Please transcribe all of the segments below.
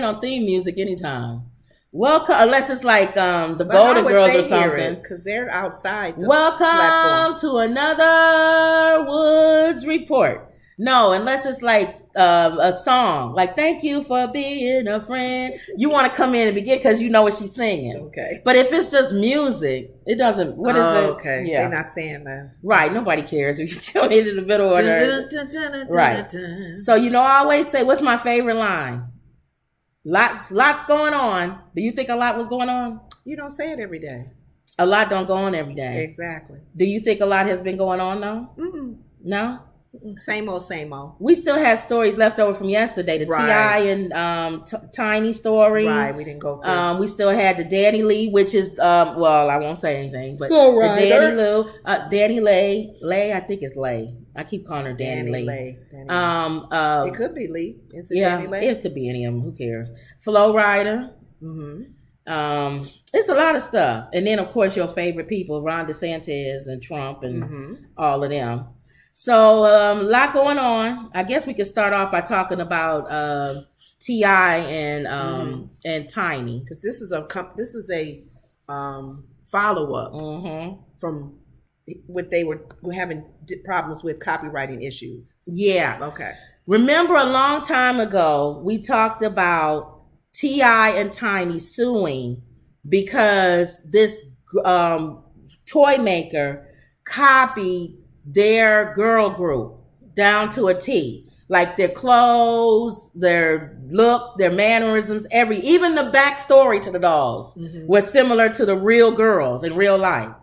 on theme music anytime. Welcome, unless it's like the Golden Girls or something. Because they're outside the Welcome platform. to another Woods Report. No, unless it's like a song, like "Thank you for being a friend." You want to come in and begin because you know what she's singing. Okay. But if it's just music, it doesn't. What is it? Okay. Yeah. They're not saying that. Right. Nobody cares if you come into the middle order. Right. So I always say, "What's my favorite line?" Lots going on. Do you think a lot was going on? You don't say it every day. A lot don't go on every day. Exactly. Do you think a lot has been going on though? Mm-mm. No? Same old, same old. We still have stories left over from yesterday. The T.I. and Tiny story. Right, we didn't go through. We still had the danileigh, which is, well, I won't say anything. But the danileigh, I think it's Leigh. I keep calling her danileigh. It could be Lee. Is it danileigh? It could be any of them. Who cares? Flow Rider. Mm-hmm. It's a lot of stuff. And then, of course, your favorite people, Ron DeSantis and Trump and all of them. So a lot going on. I guess we could start off by talking about T.I. and Tiny, because this is a follow up from what they were having problems with copywriting issues. Yeah. Okay. Remember a long time ago we talked about T.I. and Tiny suing because this toy maker copied their girl group down to a T. Like their clothes, their look, their mannerisms, even the backstory to the dolls was similar to the real girls in real life.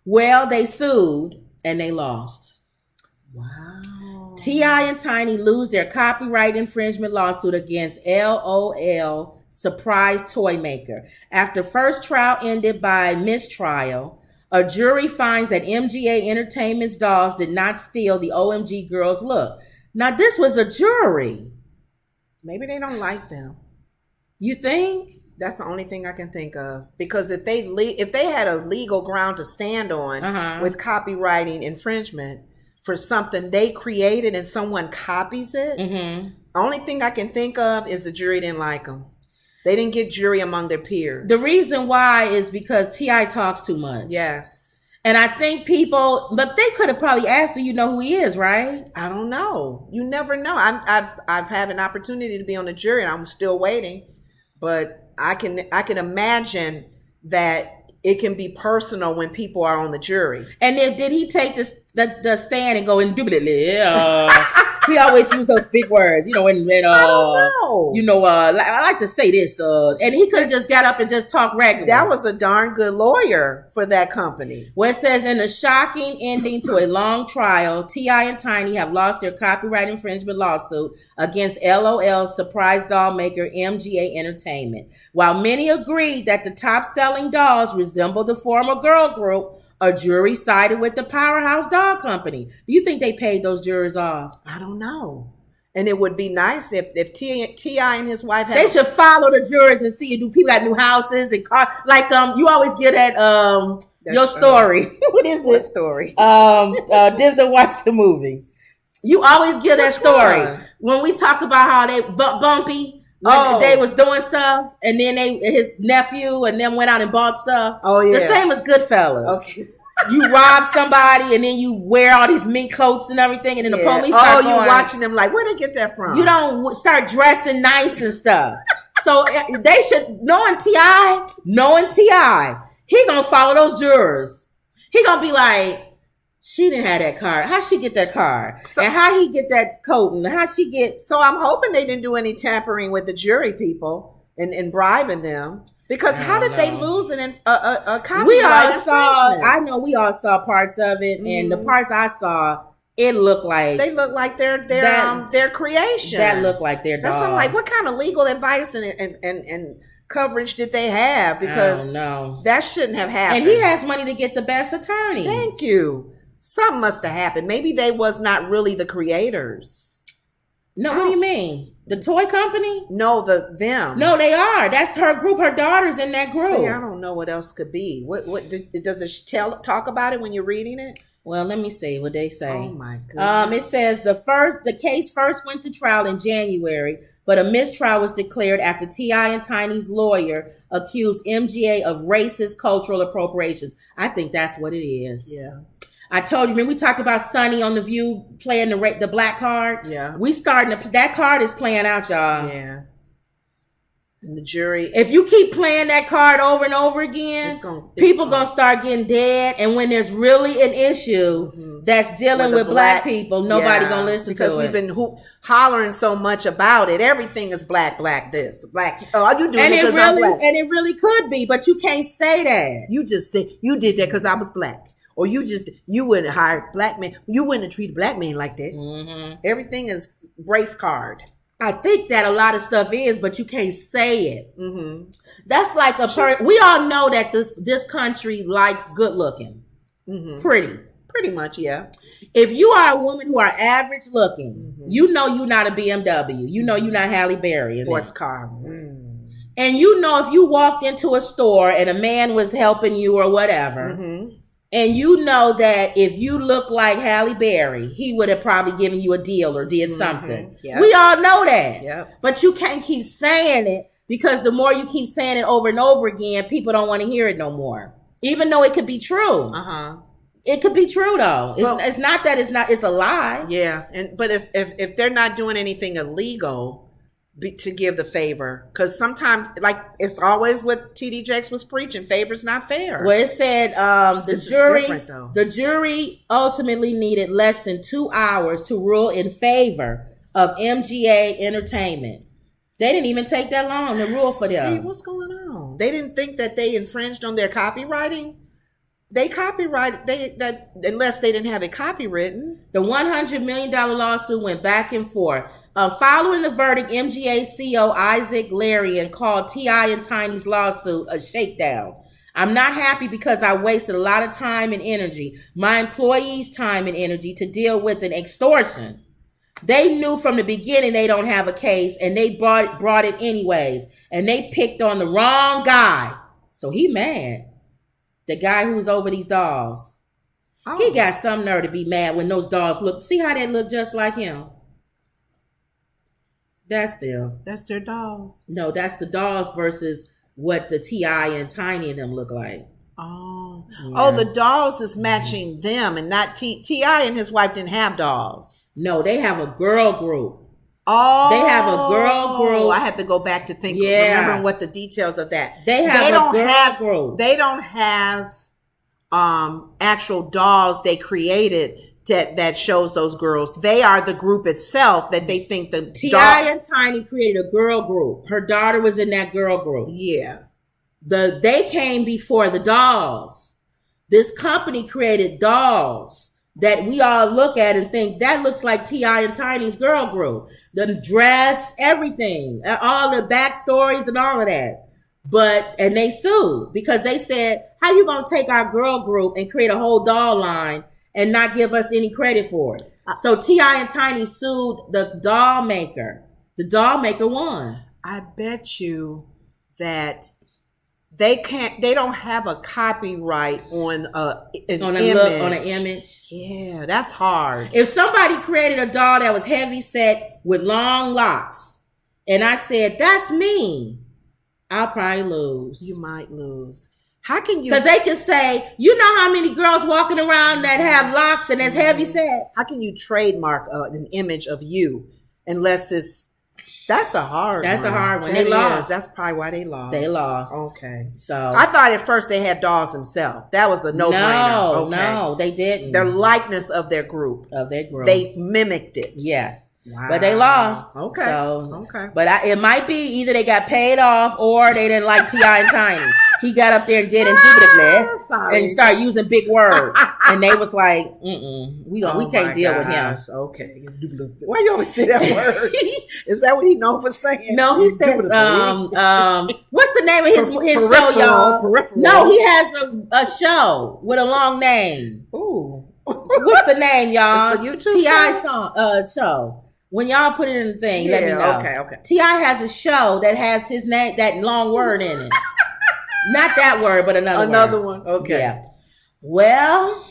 Well, they sued and they lost. Wow. T.I. and Tiny lose their copyright infringement lawsuit against LOL Surprise Toy Maker. After first trial ended by mistrial, a jury finds that MGA Entertainment's dolls did not steal the OMG girls' look. Now, this was a jury. Maybe they don't like them. You think? That's the only thing I can think of. Because if they had a legal ground to stand on with copywriting infringement for something they created and someone copies it, only thing I can think of is the jury didn't like them. They didn't get jury among their peers. The reason why is because T.I. talks too much. Yes. And I think but they could have probably asked, do you know who he is, right? I don't know. You never know. I've had an opportunity to be on the jury and I'm still waiting. But I can imagine that it can be personal when people are on the jury. And then did he take the stand and go indubitably? He always use those big words, and I don't know. I like to say this, and he could have just got up and just talked regular. That was a darn good lawyer for that company. Well, it says in a shocking ending to a long trial, T.I. and Tiny have lost their copyright infringement lawsuit against LOL surprise doll maker MGA Entertainment. While many agreed that the top-selling dolls resemble the former girl group, a jury sided with the Powerhouse Doll Company. Do you think they paid those jurors off? I don't know. And it would be nice if T.I. and his wife had... They should follow the jurors and see, do people got new houses and cars? Like, you always get at your story. What is what it? Story? Denzel watched the movie. You always get that story. One? When we talk about how they bumpy... they was doing stuff, and then his nephew and them went out and bought stuff. Oh yeah, the same as Goodfellas. Okay, you rob somebody, and then you wear all these mink coats and everything, and then the police start going, you watching them like, where'd they get that from? You don't start dressing nice and stuff. So they should knowing T.I., he gonna follow those jurors. He gonna be like, she didn't have that card. How she get that card? And how he get that coat? And how she get... So I'm hoping they didn't do any tampering with the jury people and bribing them. Because how did they lose a copyright? We all saw... I know we all saw parts of it. And the parts I saw, it looked like... They look like their creation. That looked like their dog. That's what I'm like, what kind of legal advice and coverage did they have? Because that shouldn't have happened. And he has money to get the best attorney. Thank you. Something must have happened. Maybe they was not really the creators. No, what do you mean? The toy company? No, them. No, they are. That's her group. Her daughter's in that group. See, I don't know what else could be. What does it talk about it when you're reading it? Well, let me see what they say. Oh my goodness. It says the case first went to trial in January but a mistrial was declared after T.I. and Tiny's lawyer accused MGA of racist cultural appropriations. I think that's what it is. Yeah. I told you, remember we talked about Sonny on The View playing the black card? Yeah. We starting to, that card is playing out, y'all. Yeah. And the jury. If you keep playing that card over and over again, people gonna start getting dead. And when there's really an issue that's dealing with black people, nobody gonna listen to it. Because we've been hollering so much about it. Everything is black this, black. Oh, you doing it because I'm black. And it really could be, but you can't say that. You just said you did that because I was black. Or you wouldn't hire black men. You wouldn't have treated black men like that. Mm-hmm. Everything is race card. I think that a lot of stuff is, but you can't say it. Mm-hmm. That's like we all know that this country likes good looking. Mm-hmm. Pretty much, yeah. If you are a woman who are average looking, you know you're not a BMW. You know you're not Halle Berry. Sports car. And you know if you walked into a store and a man was helping you or whatever, and you know that if you look like Halle Berry, he would have probably given you a deal or did something. Yep. We all know that. Yep. But you can't keep saying it because the more you keep saying it over and over again, people don't want to hear it no more. Even though it could be true. It could be true though. It's not that it's a lie. Yeah. But if they're not doing anything illegal to give the favor, because sometimes, like, it's always what TD Jakes was preaching, favor's not fair. Well, it said the jury ultimately needed less than 2 hours to rule in favor of MGA Entertainment. They didn't even take that long to rule for them. See, what's going on? They didn't think that they infringed on their copywriting. They copyrighted that unless they didn't have it copywritten. The $100 million lawsuit went back and forth. Following the verdict, MGA CEO Isaac Larian called T.I. and Tiny's lawsuit a shakedown. I'm not happy because I wasted a lot of time and energy, my employees' time and energy, to deal with an extortion. They knew from the beginning they don't have a case, and they brought it anyways. And they picked on the wrong guy. So he mad. The guy who was over these dolls. Oh. He got some nerve to be mad when those dolls look. See how they look just like him? That's them. That's their dolls. No, that's the dolls versus what the T.I. and Tiny and them look like. Oh. Yeah. Oh, the dolls is matching them and not T.I. and his wife didn't have dolls. No, they have a girl group. Oh. They have a girl group. I have to go back to think, remembering what the details of that. They have a girl group. They don't have actual dolls they created that shows those girls. They are the group itself that they think the T.I. and Tiny created a girl group. Her daughter was in that girl group. Yeah. They came before the dolls. This company created dolls that we all look at and think that looks like T.I. and Tiny's girl group. The dress, everything, all the backstories and all of that. And they sued because they said, how you going to take our girl group and create a whole doll line and not give us any credit for it? So T.I. and Tiny sued the doll maker. The doll maker won. I bet you that they don't have a copyright on an image. Yeah, that's hard. If somebody created a doll that was heavy set with long locks, and I said, that's me, I'll probably lose. You might lose. How can you? Because they can say, you know how many girls walking around that have locks and that's heavy set? How can you trademark an image of you unless it's... That's a hard one. They lost. That's probably why they lost. They lost. Okay. So I thought at first they had dolls themselves. That was a no-brainer. No, they didn't. Their likeness of their group. They mimicked it. Yes. Wow. But they lost. Okay. So, okay. But it might be either they got paid off or they didn't like T.I. and Tiny. He got up there and did indubitably and started using big words. And they was like, we can't deal with him. Okay. Why you always say that word? Is that what he known for saying? No, he says, what's the name of his show, y'all? Peripheral. No, he has a show with a long name. Ooh. What's the name, y'all? It's a YouTube T.I. show. When y'all put it in the thing, let me know. Okay. T.I. has a show that has his name, that long word in it. Not that word, but another one. Okay. Yeah. Well,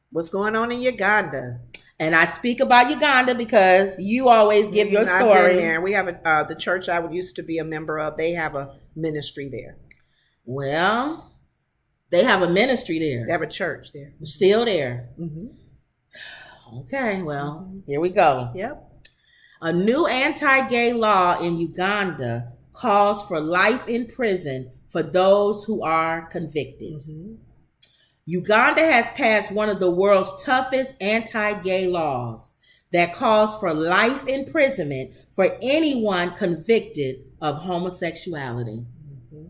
what's going on in Uganda? And I speak about Uganda because you always give your story. I've been there. We have the church I used to be a member of. They have a ministry there. Well, they have a ministry there. They have a church there. Still there. Mm-hmm. Okay, well, here we go. Yep. A new anti-gay law in Uganda calls for life in prison for those who are convicted. Mm-hmm. Uganda has passed one of the world's toughest anti-gay laws that calls for life imprisonment for anyone convicted of homosexuality. Mm-hmm.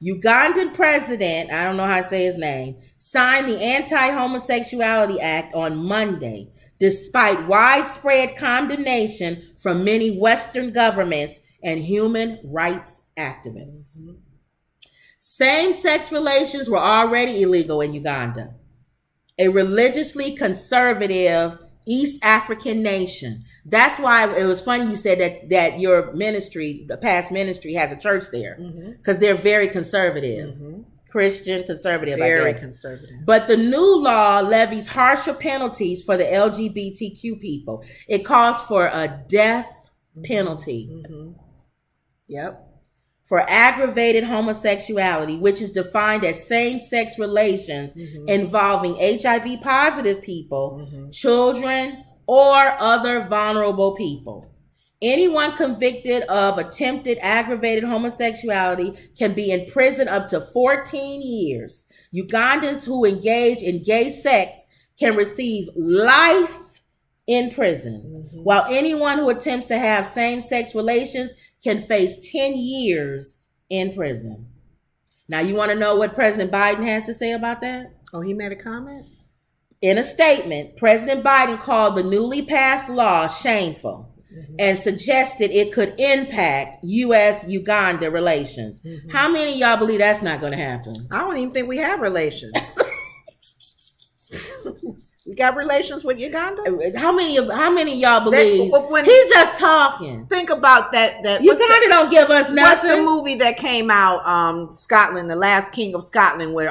Ugandan president, I don't know how to say his name, signed the Anti-Homosexuality Act on Monday, despite widespread condemnation from many Western governments and human rights activists. Mm-hmm. Same-sex relations were already illegal in Uganda, a religiously conservative East African nation. That's why it was funny you said that your ministry, the past ministry, has a church there, because they're very conservative. Mm-hmm. Christian conservative, very conservative. But the new law levies harsher penalties for the LGBTQ people. It calls for a death penalty. Mm-hmm. Yep. For aggravated homosexuality, which is defined as same-sex relations involving HIV positive people, children, or other vulnerable people. Anyone convicted of attempted aggravated homosexuality can be in prison up to 14 years. Ugandans who engage in gay sex can receive life in prison, while anyone who attempts to have same-sex relations can face 10 years in prison. Now, you want to know what President Biden has to say about that? Oh, he made a comment? In a statement, President Biden called the newly passed law shameful and suggested it could impact U.S.-Uganda relations. How many of y'all believe that's not going to happen? I don't even think we have relations. You got relations with Uganda? How many of y'all believe he's just talking? Think about that. Uganda don't give us nothing. What's the movie that came out? Scotland, The Last King of Scotland, where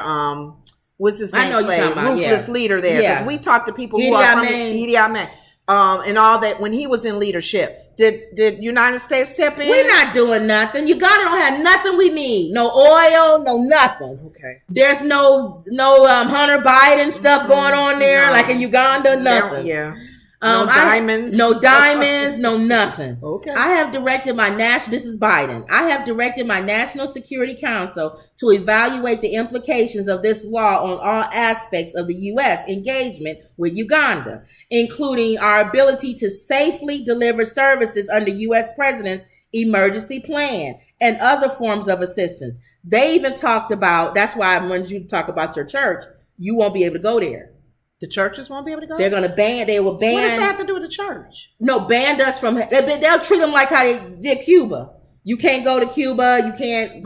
what's his name? I know you're talking about, ruthless leader there. Because we talked to people who are from Idi Amin, and all that when he was in leadership. Did United States step in? We're not doing nothing. Uganda don't have nothing we need. No oil, no nothing. Okay. There's no Hunter Biden stuff going on there, like in Uganda, nothing. Yeah. No diamonds. No diamonds, no nothing. Okay. I have directed this is Biden. I have directed my National Security Council to evaluate the implications of this law on all aspects of the U.S. engagement with Uganda, including our ability to safely deliver services under U.S. President's emergency plan and other forms of assistance. They even talked about, that's why I wanted you to talk about your church, you won't be able to go there. The churches won't be able to go? They will ban. What does that have to do with the church? No, banned us from, they'll treat them like how they did Cuba. You can't go to Cuba. You can't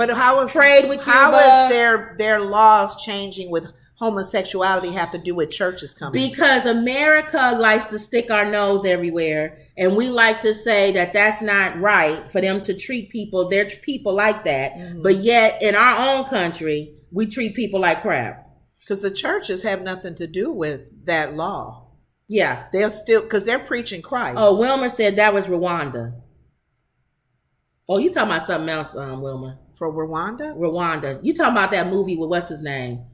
trade with Cuba. How is their laws changing with homosexuality have to do with churches coming? Because America likes to stick our nose everywhere. And we like to say that that's not right for them to treat people, their people like that. Mm-hmm. But yet in our own country, we treat people like crap. Because the churches have nothing to do with that law. Yeah. They'll still, because they're preaching Christ. Oh, Wilmer said that was Rwanda. Oh, you talking about something else, Wilmer. For Rwanda? Rwanda. You talking about that movie with what's his name?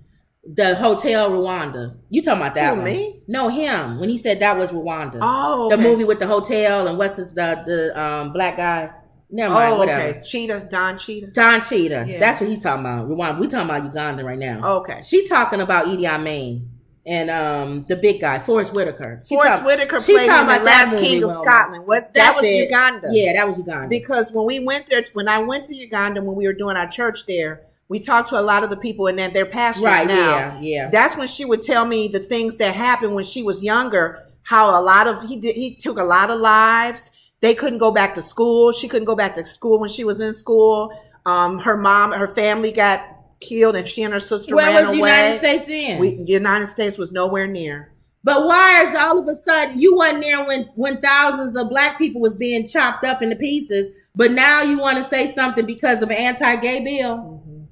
The Hotel Rwanda. You talking about that one? Me? No, him. When he said that was Rwanda. Oh, okay. The movie with the hotel and what's the black guy? Never mind, whatever. Okay. Cheetah, Don Cheetah. Don Cheetah. Yeah. That's what he's talking about. Rwanda. We talking about Uganda right now. Okay. She talking about Idi Amin and the big guy, Forrest Whitaker. Forrest Whitaker played in The Last King of Scotland. That was Uganda. Yeah, that was Uganda. Because when we went there, when I went to Uganda, when we were doing our church there, we talked to a lot of the people and they're pastors now. Yeah. That's when she would tell me the things that happened when she was younger, how he took a lot of lives. They couldn't go back to school. She couldn't go back to school when she was in school. Her family got killed and she and her sister ran away. Where was the United States then? The United States was nowhere near. But why is all of a sudden you wasn't there when thousands of black people was being chopped up into pieces, but now you want to say something because of an anti-gay bill? Mm-hmm.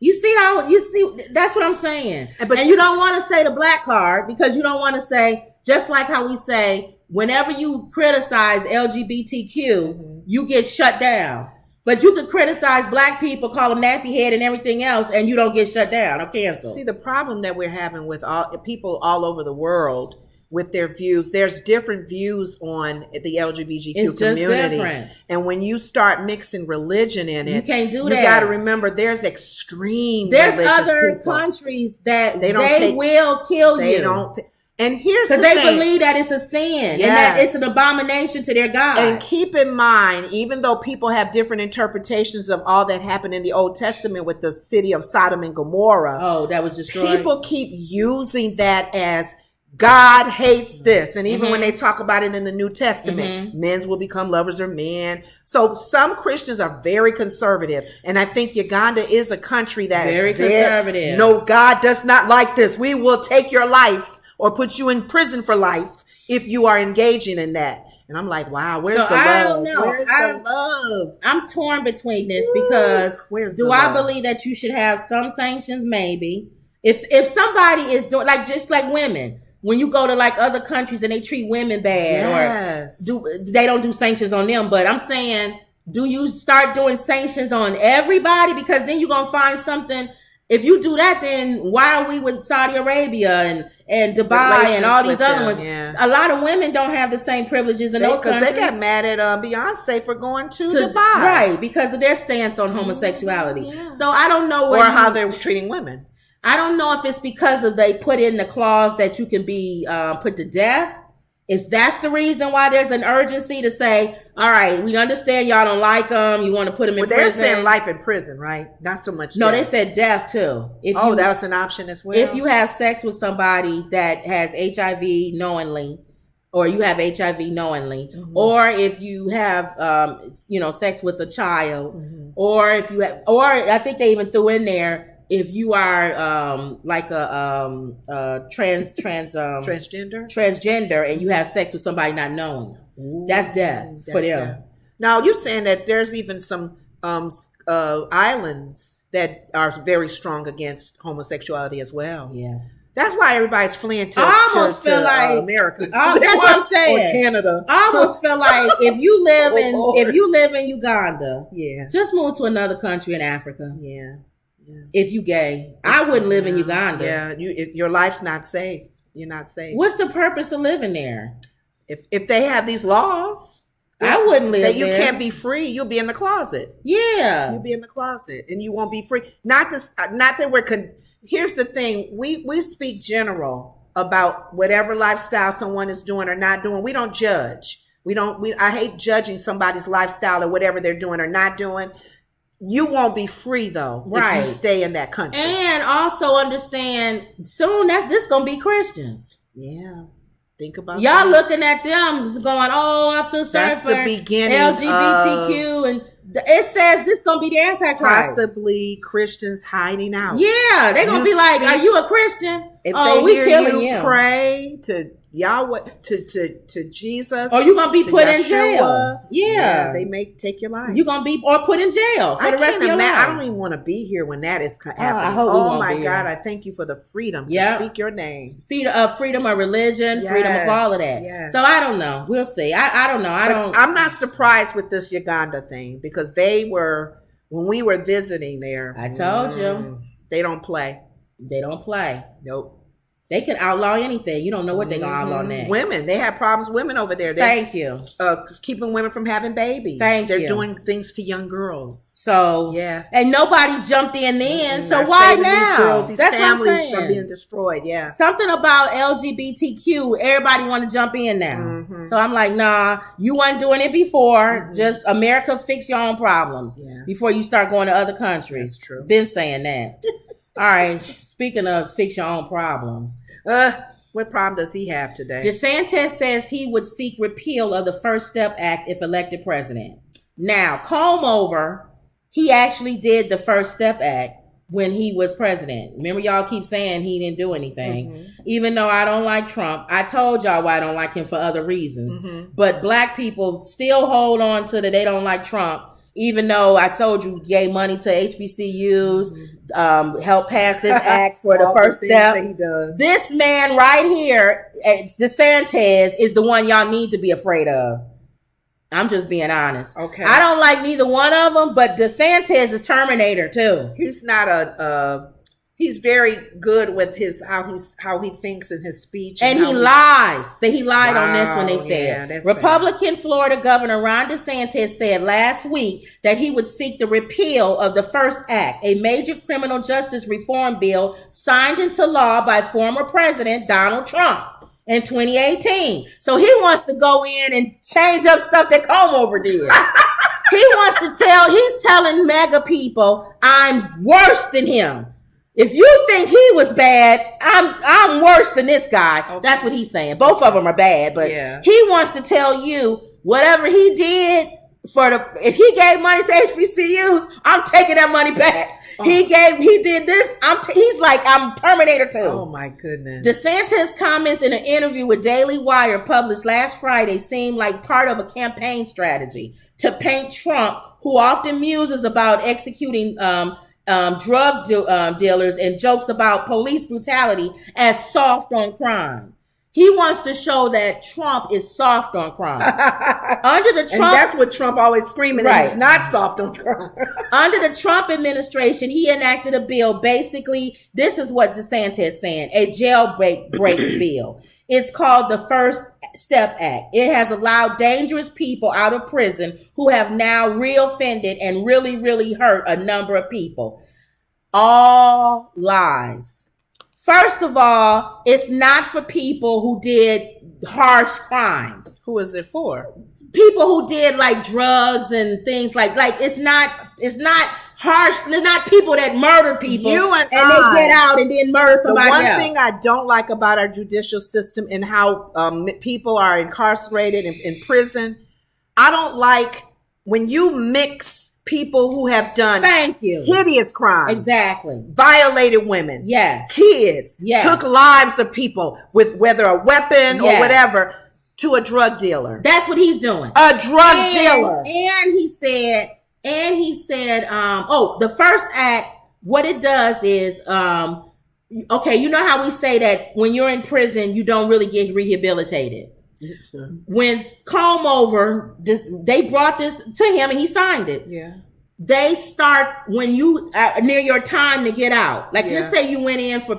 You see, that's what I'm saying. And you don't want to say the black card because you don't want to say just like how we say, whenever you criticize LGBTQ, you get shut down. But you could criticize black people, call them nappy head and everything else, and you don't get shut down or canceled. See, the problem that we're having with people all over the world with their views, there's different views on the LGBTQ community. Different. And when you start mixing religion in it, you can't do that. You got to remember there's extreme. There's other countries that they will kill you. They don't. And here's the thing. Because they believe that it's a sin and that it's an abomination to their God. And keep in mind, even though people have different interpretations of all that happened in the Old Testament with the city of Sodom and Gomorrah. Oh, that was destroyed. People keep using that as God hates this. And even when they talk about it in the New Testament, men will become lovers of men. So some Christians are very conservative. And I think Uganda is a country that very is conservative. No, God does not like this. We will take your life or put you in prison for life if you are engaging in that. And I'm like, wow, where's the love? I don't know. Where's the love? I'm torn between this because do I believe that you should have some sanctions? Maybe. If somebody is doing, like, just like women, when you go to like other countries and they treat women bad or they don't do sanctions on them. But I'm saying, do you start doing sanctions on everybody? Because then you're going to find something. If you do that, then why are we with Saudi Arabia and Dubai and all these other ones? Yeah. A lot of women don't have the same privileges in those countries. Because they got mad at Beyonce for going to Dubai. Right, because of their stance on homosexuality. Yeah. So I don't know how they're treating women. I don't know if it's because of they put in the clause that you can be put to death. Is that's the reason why there's an urgency to say, all right, we understand y'all don't like them. You want to put them in prison. They're saying life in prison, right? Not so much No, death. They said death too. That's an option as well. If you have sex with somebody that has HIV knowingly, or you have HIV knowingly, or if you have, sex with a child, or if you have, or I think they even threw in there, if you are like a transgender and you have sex with somebody not knowing, that's death for them. Death. Now you're saying that there's even some islands that are very strong against homosexuality as well. Yeah. That's why everybody's fleeing to America. That's what I'm saying. Or Canada. I almost feel like if you live in Uganda, just move to another country in Africa. Yeah. If you gay, I wouldn't live in Uganda. Yeah, your life's not safe. You're not safe. What's the purpose of living there? If they have these laws, I wouldn't live that there. You can't be free. You'll be in the closet. Yeah, you'll be in the closet, and you won't be free. Not that we're. Here's the thing: we speak general about whatever lifestyle someone is doing or not doing. We don't judge. I hate judging somebody's lifestyle or whatever they're doing or not doing. You won't be free though, right? If you stay in that country. And also understand, soon this gonna be Christians. Yeah, think about y'all looking at them, just going, "Oh, I feel sorry for the beginning LGBTQ," and it says this gonna be the Antichrist. Possibly Christians hiding out. Yeah, they're gonna be like, "Are you a Christian?" If they hear you pray to Yahweh, to Jesus, or you gonna be put in jail. Yeah, they may take your life. You're gonna be or put in jail for the rest of your life. I don't even want to be here when that is happening. Oh my God, I thank you for the freedom to speak your name. Freedom of religion, freedom of all of that. Yes. So I don't know. We'll see. I don't know. I'm not surprised with this Uganda thing because when we were visiting there. I told you they don't play. They don't play. Nope. They can outlaw anything. You don't know what they're going to outlaw next. Women. They have problems with women over there. Thank you. Keeping women from having babies. They're doing things to young girls. So, yeah. And nobody jumped in then. So why now? These families from being destroyed. Yeah. Something about LGBTQ. Everybody want to jump in now. Mm-hmm. So I'm like, nah, you weren't doing it before. Mm-hmm. Just America, fix your own problems before you start going to other countries. That's true. Been saying that. All right. Speaking of fix your own problems. What problem does he have today? DeSantis says he would seek repeal of the First Step Act if elected president. Now, comb over, he actually did the First Step Act when he was president. Remember, y'all keep saying he didn't do anything. Mm-hmm. Even though I don't like Trump, I told y'all why I don't like him for other reasons. Mm-hmm. But black people still hold on to that they don't like Trump even though I told you gave money to HBCUs, helped pass this act for the first step. He does. This man right here, DeSantis, is the one y'all need to be afraid of. I'm just being honest. Okay. I don't like neither one of them, but DeSantis is Terminator too. He's not he's very good with how he thinks in his speech. And he lies. He lied on this when they said. Republican Florida Governor Ron DeSantis said last week that he would seek the repeal of the First Act, a major criminal justice reform bill signed into law by former President Donald Trump in 2018. So he wants to go in and change up stuff that Cuomo did. He's telling MAGA people, I'm worse than him. If you think he was bad, I'm worse than this guy. Okay. That's what he's saying. Both of them are bad, but he wants to tell you whatever he did if he gave money to HBCUs, I'm taking that money back. Oh. He did this. He's like, I'm Terminator 2. Oh my goodness. DeSantis' comments in an interview with Daily Wire published last Friday seemed like part of a campaign strategy to paint Trump, who often muses about executing drug dealers and jokes about police brutality, as soft on crime. He wants to show that Trump is soft on crime. And that's what Trump always screaming. Right. He's not soft on crime. Under the Trump administration, he enacted a bill. Basically, this is what DeSantis saying: a jailbreak bill. It's called the First Step Act. It has allowed dangerous people out of prison who have now reoffended and really, really hurt a number of people. All lies. First of all, it's not for people who did harsh crimes. Who is it for? People who did like drugs and things like it's not harsh. It's not people that murder people they get out and then murder somebody else. The one thing I don't like about our judicial system and how people are incarcerated in prison, I don't like when you mix people who have done hideous crimes. Exactly. Violated women. Yes. Kids. Yes. Took lives of people with whether a weapon or whatever to a drug dealer. That's what he's doing. A drug dealer. And he said, the First Act, what it does is, okay, you know how we say that when you're in prison, you don't really get rehabilitated. Sure. When they brought this to him and he signed it. Yeah. They start when you near your time to get out. Like let's say you went in for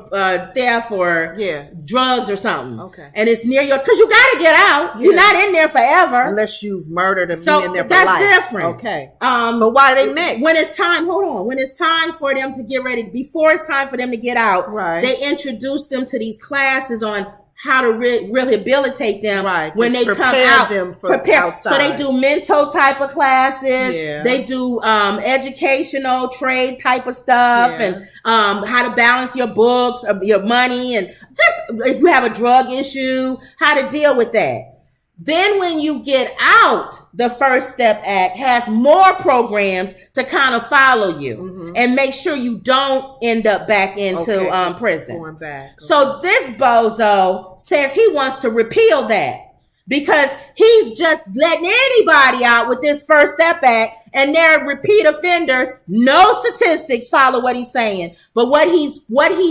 theft or drugs or something. Okay. And it's near because you got to get out. Yeah. You're not in there forever unless you've murdered and been in there for life. That's different. Okay. But why do they mix? When it's time, when it's time for them to get ready, before it's time for them to get out, they introduce them to these classes on how to rehabilitate them when they come out. Them for outside. So they do mental type of classes. Yeah. They do educational trade type of stuff and how to balance your books, your money, and just if you have a drug issue, how to deal with that. Then when you get out, the First Step Act has more programs to kind of follow you and make sure you don't end up back into prison. Going back. Okay. So this bozo says he wants to repeal that because he's just letting anybody out with this First Step Act, and they're repeat offenders. No statistics follow what he's saying, but what he's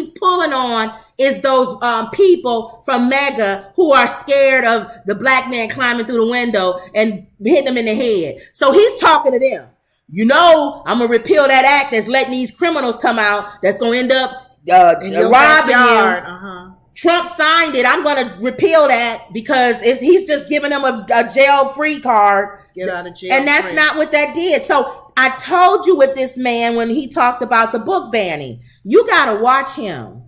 pulling on is those people from MAGA who are scared of the black man climbing through the window and hitting them in the head. So he's talking to them. I'm going to repeal that act that's letting these criminals come out that's going to end up robbing you. Trump signed it. I'm going to repeal that because he's just giving them a jail-free card. Get out of jail. And that's not what that did. So I told you with this man when he talked about the book banning, you got to watch him.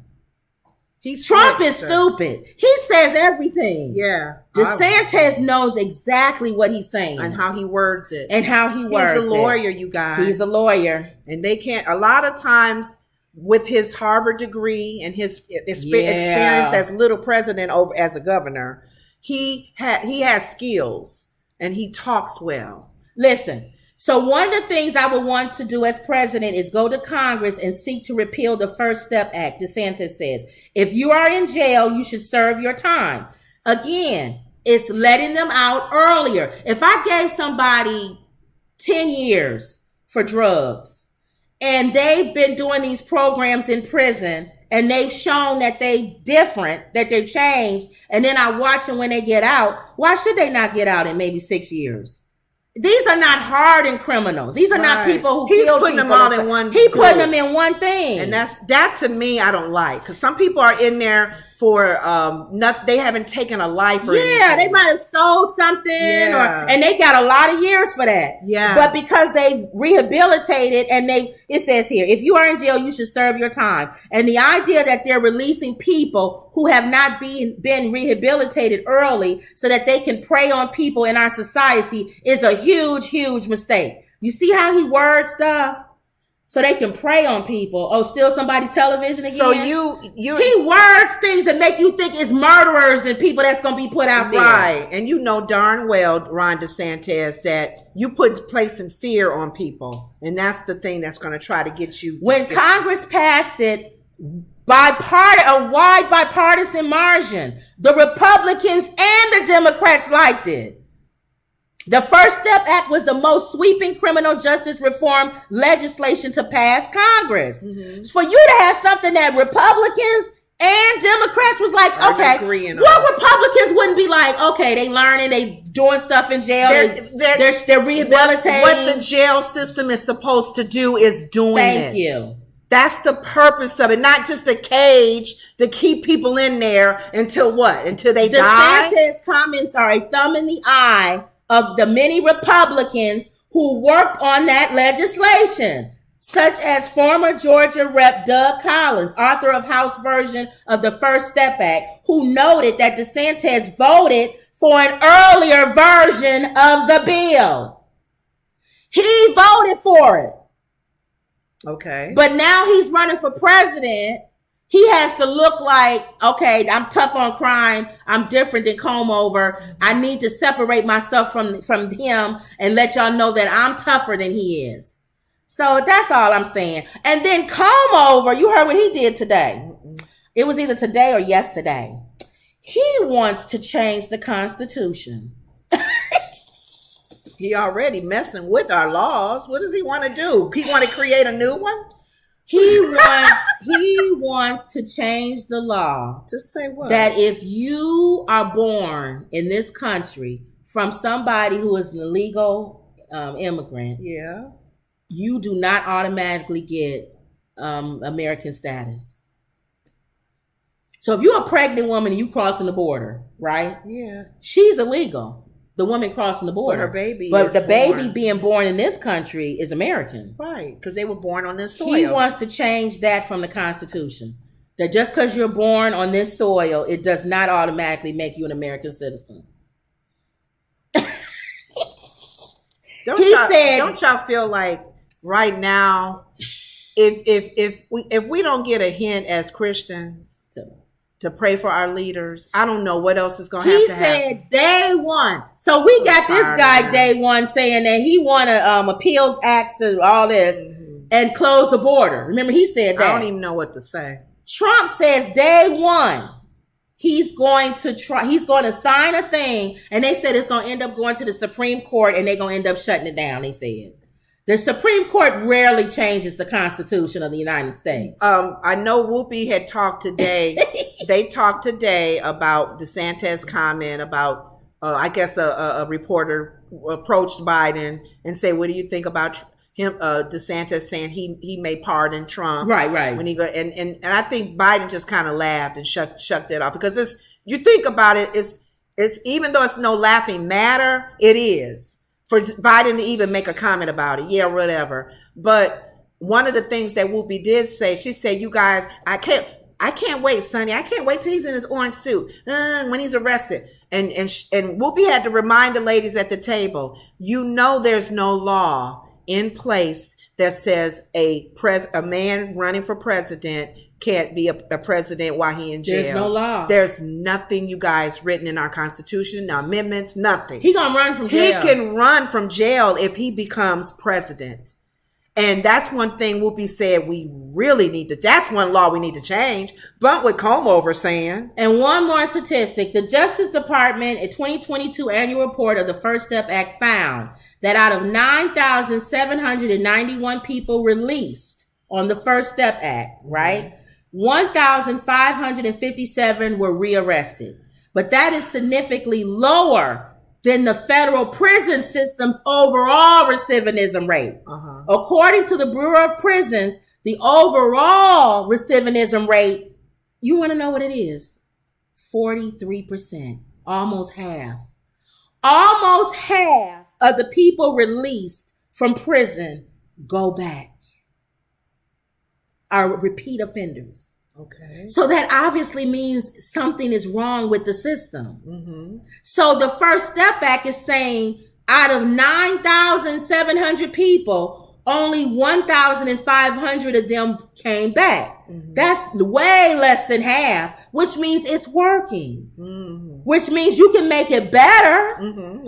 Trump is stupid. He says everything. Yeah. DeSantis knows exactly what he's saying. And how he words it. He's a lawyer, you guys. He's a lawyer. And they can't, a lot of times with his Harvard degree and his experience as little president over as a governor, he has skills and he talks well. Listen. So one of the things I would want to do as president is go to Congress and seek to repeal the First Step Act, DeSantis says. If you are in jail, you should serve your time. Again, it's letting them out earlier. If I gave somebody 10 years for drugs. And they've been doing these programs in prison, and they've shown that they different, that they've changed. And then I watch them when they get out. Why should they not get out in maybe 6 years? These are not hardened criminals. These are not people who He's kill putting people. them all in one. He putting them in one thing, and that to me I don't like, because some people are in there for they haven't taken a life or anything. They might have stole something, and they got a lot of years for that. Yeah, but because they rehabilitated, and it says here, if you are in jail, you should serve your time. And the idea that they're releasing people who have not been rehabilitated early so that they can prey on people in our society is a huge, huge mistake. You see how he words stuff? So they can prey on people. Oh, steal somebody's television again? So he words things that make you think it's murderers and people that's going to be put out there. Right. And you know darn well, Ron DeSantis, that you placing fear on people. And that's the thing that's going to try to get you. When Congress passed it by a wide bipartisan margin, the Republicans and the Democrats liked it. The First Step Act was the most sweeping criminal justice reform legislation to pass Congress. Mm-hmm. For you to have something that Republicans and Democrats was like, okay, what Republicans wouldn't be like, okay, they learning, they doing stuff in jail, they're rehabilitating. What the jail system is supposed to do is doing it. Thank you. That's the purpose of it, not just a cage to keep people in there until what? Until they die? DeSantis' comments are a thumb in the eye of the many Republicans who worked on that legislation, such as former Georgia Rep. Doug Collins, author of House version of the First Step Act, who noted that DeSantis voted for an earlier version of the bill. He voted for it. Okay. But now he's running for president. He has to look like, okay, I'm tough on crime. I'm different than Comeover. I need to separate myself from him and let y'all know that I'm tougher than he is. So that's all I'm saying. And then Comeover, you heard what he did today. It was either today or yesterday. He wants to change the Constitution. He already messing with our laws. What does he want to do? He want to create a new one? He wants to change the law. To say what? That if you are born in this country from somebody who is an illegal immigrant, you do not automatically get American status. So if you're a pregnant woman and you crossing the border, right? Yeah. She's illegal. The woman crossing the border. But her baby baby being born in this country is American. Right, because they were born on this soil. He wants to change that from the Constitution. That just because you're born on this soil, it does not automatically make you an American citizen. Don't y'all feel like right now, if we don't get a hint as Christians to pray for our leaders, I don't know what else is going to have to happen. He said day one. So we got this guy day one saying that he want to appeal acts and all this and close the border. Remember, he said that. I don't even know what to say. Trump says day one, he's going to sign a thing, and they said it's going to end up going to the Supreme Court, and they're going to end up shutting it down, they said. The Supreme Court rarely changes the Constitution of the United States. I know Whoopi had talked today. They talked today about DeSantis' comment about, I guess a reporter approached Biden and said, what do you think about him, DeSantis saying he may pardon Trump. Right. When he go, and I think Biden just kind of laughed and shut that off, because you think about it, it's even though it's no laughing matter, it is. For Biden to even make a comment about it, yeah, whatever. But one of the things that Whoopi did say, she said, "You guys, I can't wait, Sonny. I can't wait till he's in his orange suit when he's arrested." And Whoopi had to remind the ladies at the table, you know, there's no law in place that says a man running for president can't be a president while he in jail. There's no law. There's nothing, you guys, written in our Constitution, no amendments, nothing. He gonna run from jail. He can run from jail if he becomes president. And that's one thing Whoopi said we really need to, that's one law we need to change. But with comb over saying. And one more statistic. The Justice Department, a 2022 annual report of the First Step Act found that out of 9,791 people released on the First Step Act, right? 1,557 were rearrested. But that is significantly lower than the federal prison system's overall recidivism rate. According to the Bureau of Prisons, the overall recidivism rate, you want to know what it is? 43%. Almost half. Almost half of the people released from prison go back. Are repeat offenders. Okay. So that obviously means something is wrong with the system. So the First Step Act is saying out of 9,700 people, only 1,500 of them came back. That's way less than half, which means it's working. Which means you can make it better.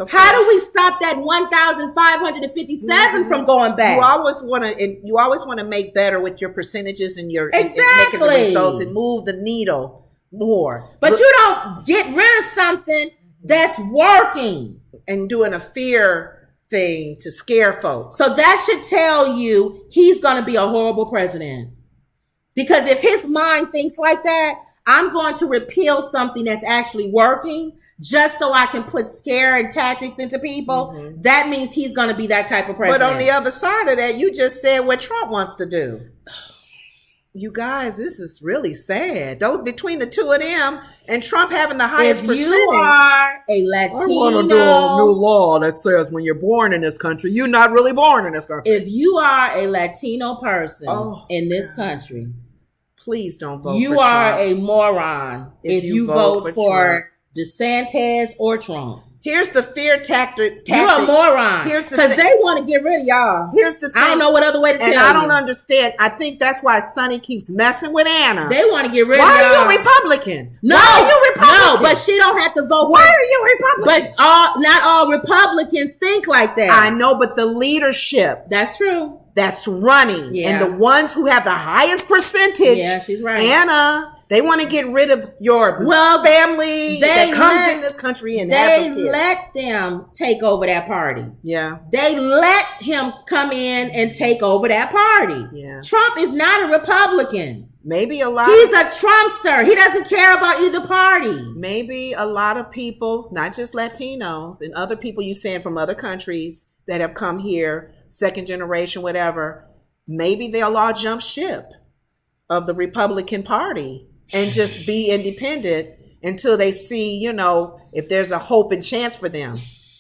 How do we stop that 1,557 from going back? You always want to make better with your percentages and your exactly and making the results and move the needle more. But you don't get rid of something that's working and doing a fear thing to scare folks. So that should tell you he's going to be a horrible president. Because if his mind thinks like that, I'm going to repeal something that's actually working just so I can put scare and tactics into people. That means he's going to be that type of president. But on the other side of that, you just said what Trump wants to do. You guys, this is really sad. Those between the two of them and Trump having the highest percentage. If you are a Latino, I want to do a new law that says when you're born in this country, you're not really born in this country. If you are a Latino person in this country, please don't vote. You for are Trump a moron if you vote for DeSantis or Trump. Here's the fear tactic. You're a moron. Because they want to get rid of y'all. Here's the thing. I don't know what other way to tell you. And I don't understand. I think that's why Sonny keeps messing with Anna. They want to get rid of y'all. Why are you Republican? No, why are you Republican? No, but she don't have to vote. Why are you Republican? But not all Republicans think like that. I know, but the leadership. That's true. That's running. And the ones who have the highest percentage. Yeah, she's right. Anna. They want to get rid of your family that comes in this country and they let them take over that party. Yeah. They let him come in and take over that party. Yeah. Trump is not a Republican. Maybe a lot. He's a Trumpster. He doesn't care about either party. Maybe a lot of people, not just Latinos and other people you saying from other countries that have come here, second generation, whatever, maybe they'll all jump ship of the Republican Party and just be independent until they see, if there's a hope and chance for them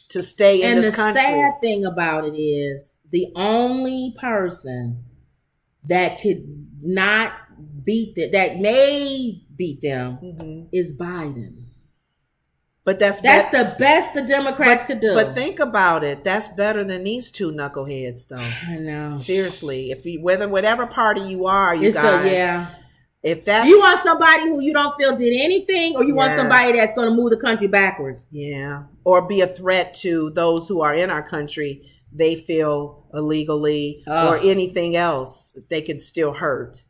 to stay in this country. And the sad thing about it is the only person that could not beat them, that may beat them, is Biden. But that's the best the Democrats could do. But think about it. That's better than these two knuckleheads, though. I know. Seriously, whatever party you are, you guys. If you want somebody who you don't feel did anything, or you want somebody that's going to move the country backwards. Yeah. Or be a threat to those who are in our country, they feel illegally or anything else, they can still hurt.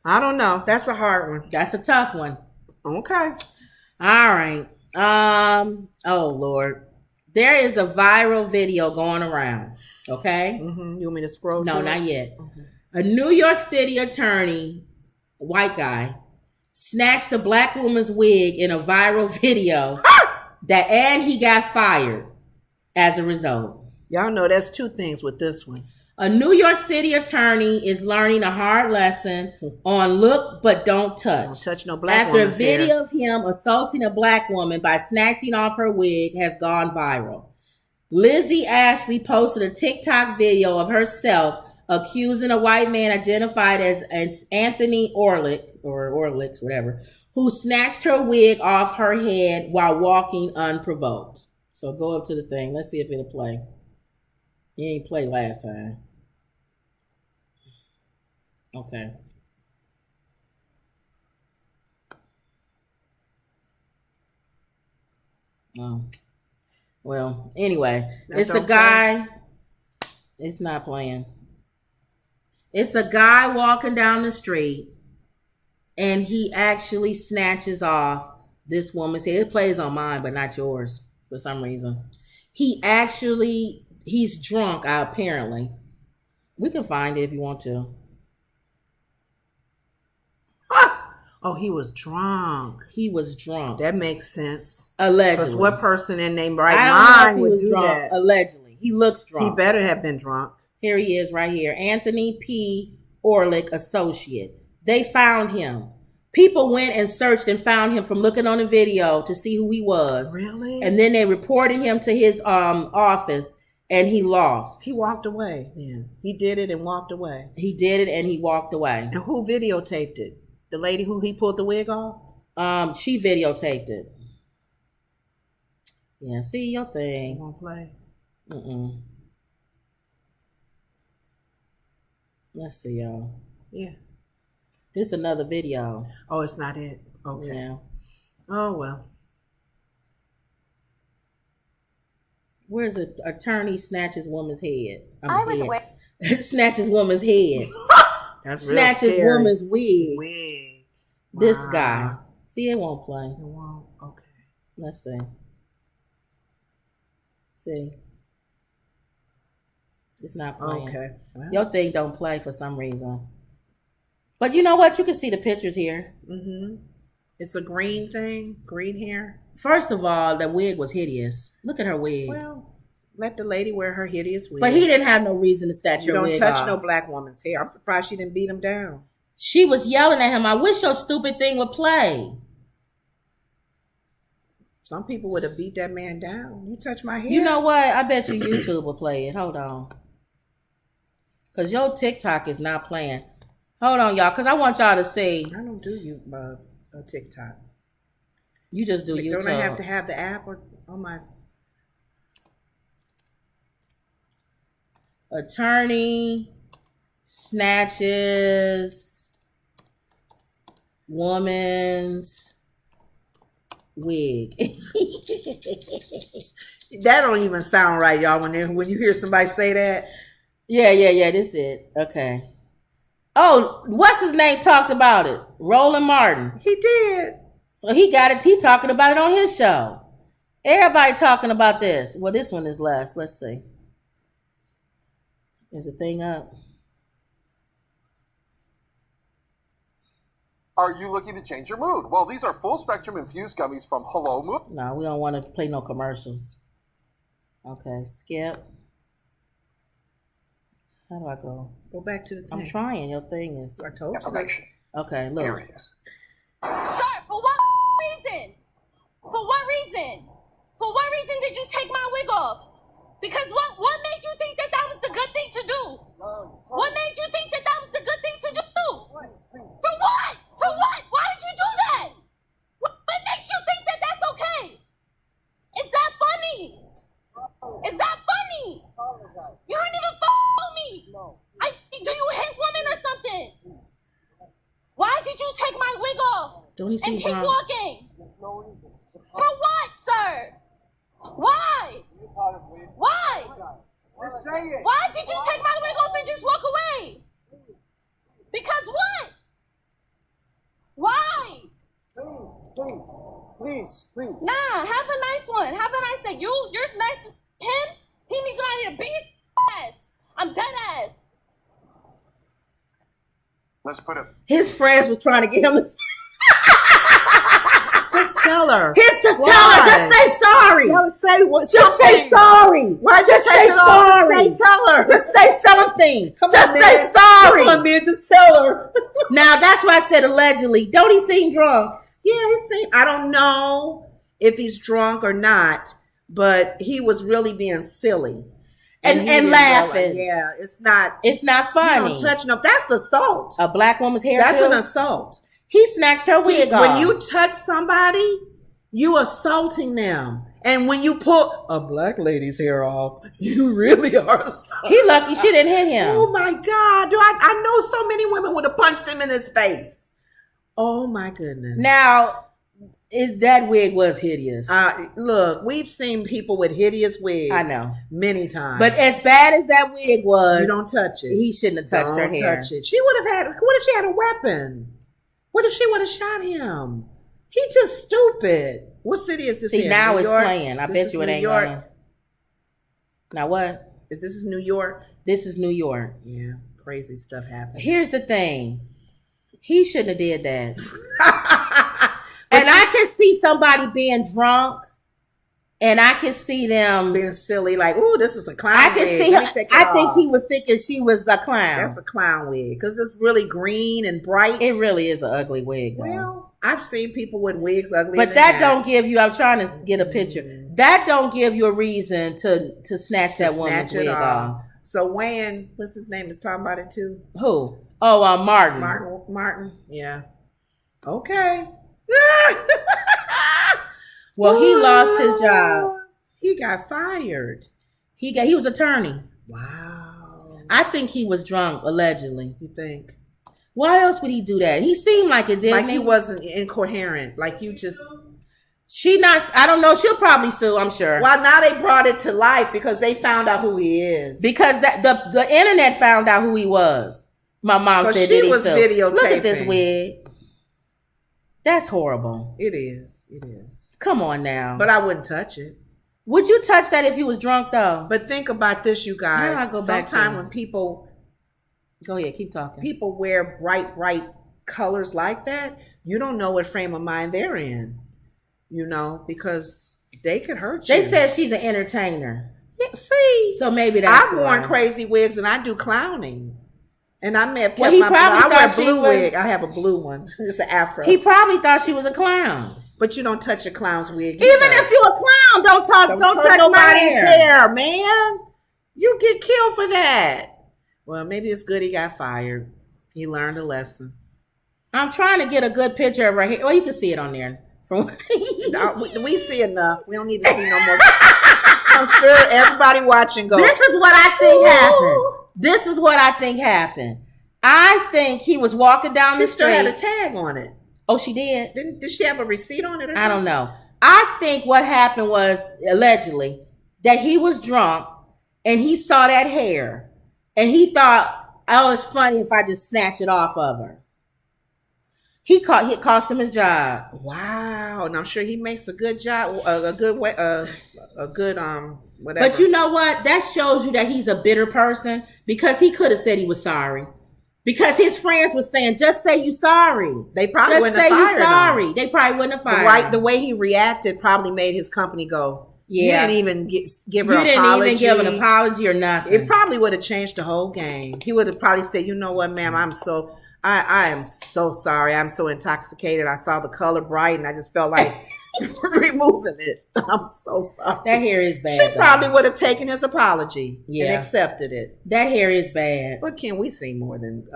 I don't know. That's a hard one. That's a tough one. Okay. All right. Oh Lord. There is a viral video going around. Okay. You want me to scroll? No, not yet. Okay. A New York City attorney, white guy, snatched a black woman's wig in a viral video and he got fired as a result. Y'all know there's two things with this one. A New York City attorney is learning a hard lesson on look but don't touch. Don't touch no black woman. After a video of him assaulting a black woman by snatching off her wig has gone viral. Lizzie Ashley posted a TikTok video of herself accusing a white man identified as Anthony Orlick, or Orlicks, whatever, who snatched her wig off her head while walking unprovoked. So go up to the thing. Let's see if it'll play. It ain't play last time. Okay. Well, anyway, it's a guy. It's not playing. It's a guy walking down the street, and he actually snatches off this woman's head. It plays on mine, but not yours for some reason. He's drunk, apparently. We can find it if you want to. Oh, he was drunk. He was drunk. That makes sense. Allegedly. Because what person in their right mind would do that? Allegedly. He looks drunk. He better have been drunk. Here he is right here. Anthony P. Orlick, associate. They found him. People went and searched and found him from looking on the video to see who he was. Really? And then they reported him to his office, and he lost. He walked away. Yeah. He did it and walked away. He did it and he walked away. And who videotaped it? The lady who he pulled the wig off? She videotaped it. Yeah, see your thing. You won't play? Mm-mm. Let's see, y'all. Yeah. This is another video. Oh, it's not it. Okay. Yeah. Oh, well. Where's the attorney snatches woman's head? Snatches woman's head. That's snatches woman's wig. Wow. This guy. See, it won't play. It won't. Okay. Let's see. See. It's not playing. Okay. Well. Your thing don't play for some reason. But you know what? You can see the pictures here. Mm-hmm. It's a green thing. Green hair. First of all, the wig was hideous. Look at her wig. Well, let the lady wear her hideous wig. But he didn't have no reason to snatch her wig off. You don't touch no black woman's hair. I'm surprised she didn't beat him down. She was yelling at him, I wish your stupid thing would play. Some people would have beat that man down. You touch my hair. You know what? I bet you YouTube will play it. Hold on. Because your TikTok is not playing. Hold on, y'all, because I want y'all to see. I don't do TikTok. You just do YouTube. Don't I have to have the app or on my... Attorney snatches woman's wig. That don't even sound right, y'all. When you hear somebody say that. Yeah. This is it. Okay. Oh, what's his name talked about it? Roland Martin. He did. So he got it. He talking about it on his show. Everybody talking about this. Well, this one is less. Let's see. Is the thing up? Are you looking to change your mood? Well, these are full spectrum infused gummies from Hello Mood. No, we don't want to play no commercials. Okay, skip. How do I go? Go back to the thing. I'm trying. Your thing is. I told you. Information. Okay, look. Here it is. Sir, for what reason? For what reason? For what reason did you take my wig off? Because what made you think that was the good thing to do? What made you think that was the good thing to do? For what? For what? Why did you do that? What makes you think that that's okay? Is that funny? Is that funny? You don't even follow me. Do you hate women or something? Why did you take my wig off and keep walking? For what, sir? Why? Why? Just say it. Why did you take my wig off and just walk away? Because what? Why? Please. Nah, have a nice one. Have a nice day. You're nice as him. He needs somebody to beat his ass. I'm dead ass. Let's put it. His friends was trying to get him to Just tell her. Tell her. Just say sorry. Just say sorry. Why just say sorry? Tell her. Just say something. Just say sorry. Come on, man. Just tell her. Now that's why I said allegedly. Don't he seem drunk? Yeah, I don't know if he's drunk or not, but he was really being silly and laughing. Yeah, it's not funny. You don't touch no. That's assault. A black woman's hair. That's an assault. He snatched her wig off. When you touch somebody, you assaulting them. And when you pull a black lady's hair off, you really are assaulting. He lucky she didn't hit him. Oh my God. I know so many women would have punched him in his face. Oh my goodness. Now, That wig was hideous. Look, we've seen people with hideous wigs. I know. Many times. But as bad as that wig was, you don't touch it. He shouldn't have touched her hair. Touch it. She would have had. What if she had a weapon? What if she would have shot him? He just stupid. What city is this in? See, now New it's York? playing. I This bet is you it New ain't York. gonna. Now what? This is New York? This is New York. Yeah, crazy stuff happened. Here's the thing. He shouldn't have did that. And I can see somebody being drunk, and I can see them being silly, like, "Ooh, this is a clown I can wig. see Let me her. take it I off." think he was thinking she was a clown. That's a clown wig because it's really green and bright. It really is an ugly wig, though. Well, I've seen people with wigs ugly, but that don't give you. I'm trying to get a picture. That don't give you a reason to snatch that woman's wig off. So Wayne, what's his name, is talking about it too. Who? Oh, Martin. Martin. Yeah. Okay. Well, he lost his job. He got fired. He was attorney. Wow. I think he was drunk, allegedly. You think? Why else would he do that? He seemed like it, didn't Like he wasn't incoherent. Like you just. I don't know. She'll probably sue, I'm sure. Well, now they brought it to life because they found out who he is. Because the internet found out who he was. My mom said she that he was videotaping. Look at this wig. That's horrible. It is. It is. Come on now. But I wouldn't touch it. Would you touch that if he was drunk, though? But think about this, you guys. How do I go back Sometimes to- when people Go ahead, keep talking. people wear bright colors like that, you don't know what frame of mind they're in. You know, because they could hurt you. They said she's an entertainer. Yeah, see. So maybe that's I've worn why. crazy wigs and I do clowning. And I may have kept Well, he my probably I wear thought a she blue was- wig. I have a blue one. It's an afro. He probably thought she was a clown. But you don't touch a clown's wig. Even if you're a clown, don't touch touch nobody's hair. man. You get killed for that. Well, maybe it's good he got fired. He learned a lesson. I'm trying to get a good picture of her hair. Well, you can see it on there. From No, we see enough. We don't need to see no more. I'm sure everybody watching goes, This is what I think happened. This is what I think happened. I think he was walking down she the still street. had a tag on it. Oh, she did? Did she have a receipt on it or something? I don't know. I think what happened was, allegedly, that he was drunk and he saw that hair and he thought, oh, it's funny if I just snatch it off of her. It cost him his job. Wow. And I'm sure he makes a good job, a good whatever. But you know what? That shows you that he's a bitter person because he could have said he was sorry. Because his friends were saying, just say you sorry. They probably just wouldn't say have fired you sorry. him. They probably wouldn't have fired him. The way he reacted probably made his company go, Yeah. you didn't even give her You an didn't apology. even give an apology or nothing. It probably would have changed the whole game. He would have probably said, you know what, ma'am, I am so sorry. I'm so intoxicated. I saw the color bright and I just felt like removing it. I'm so sorry. That hair is bad. She probably would have taken his apology and accepted it. That hair is bad. But can we see more than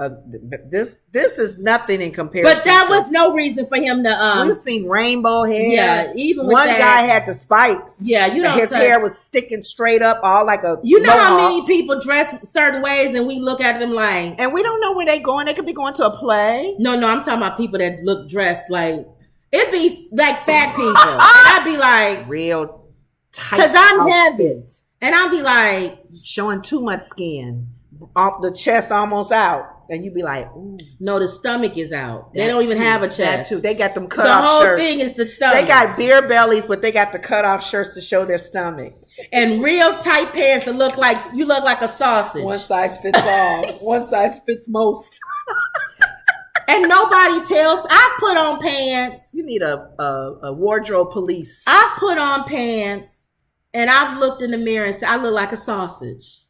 this? This is nothing in comparison. But that was no reason for him to. We've seen rainbow hair. Yeah, even with one that, guy had the spikes. Yeah, you know, his hair was sticking straight up, all like a. You know how mohawk. many people dress certain ways, and we look at them like, and we don't know where they going. They could be going to a play. No, I'm talking about people that look dressed like. It'd be like fat people. And I'd be like, real tight. Because I'm heavy. And I'd be like, showing too much skin. The chest almost out. And you'd be like, ooh. No, the stomach is out. They don't even have a chest. That too. They got them cut the off whole shirts. thing is the stomach. They got beer bellies, but they got the cut off shirts to show their stomach. And real tight pants that look like, you look like a sausage. One size fits all. One size fits most. And nobody tells. I put on pants. You need a wardrobe police. I put on pants, and I've looked in the mirror and said, I look like a sausage.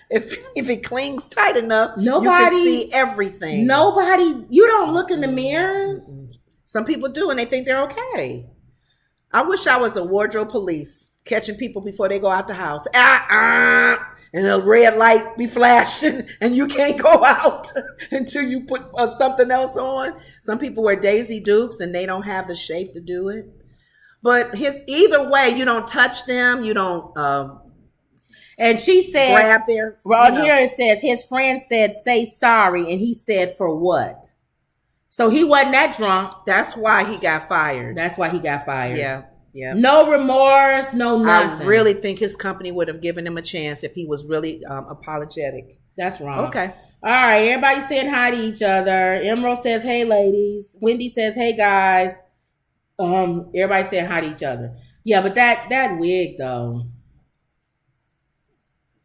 If it clings tight enough, you nobody can see everything. Nobody. You don't look in the mirror. Some people do, and they think they're okay. I wish I was a wardrobe police, catching people before they go out the house. And a red light be flashing and you can't go out until you put something else on. Some people wear Daisy Dukes and they don't have the shape to do it. But either way, you don't touch them. You don't. And she said, grab their. Well, here it says his friend said, say sorry. And he said, for what? So he wasn't that drunk. That's why he got fired. Yeah. Yeah. No remorse, no nothing. I really think his company would have given him a chance if he was really apologetic. That's wrong. Okay. All right. Everybody's saying hi to each other. Emerald says, hey, ladies. Wendy says, hey, guys. Everybody's saying hi to each other. Yeah, but that wig, though.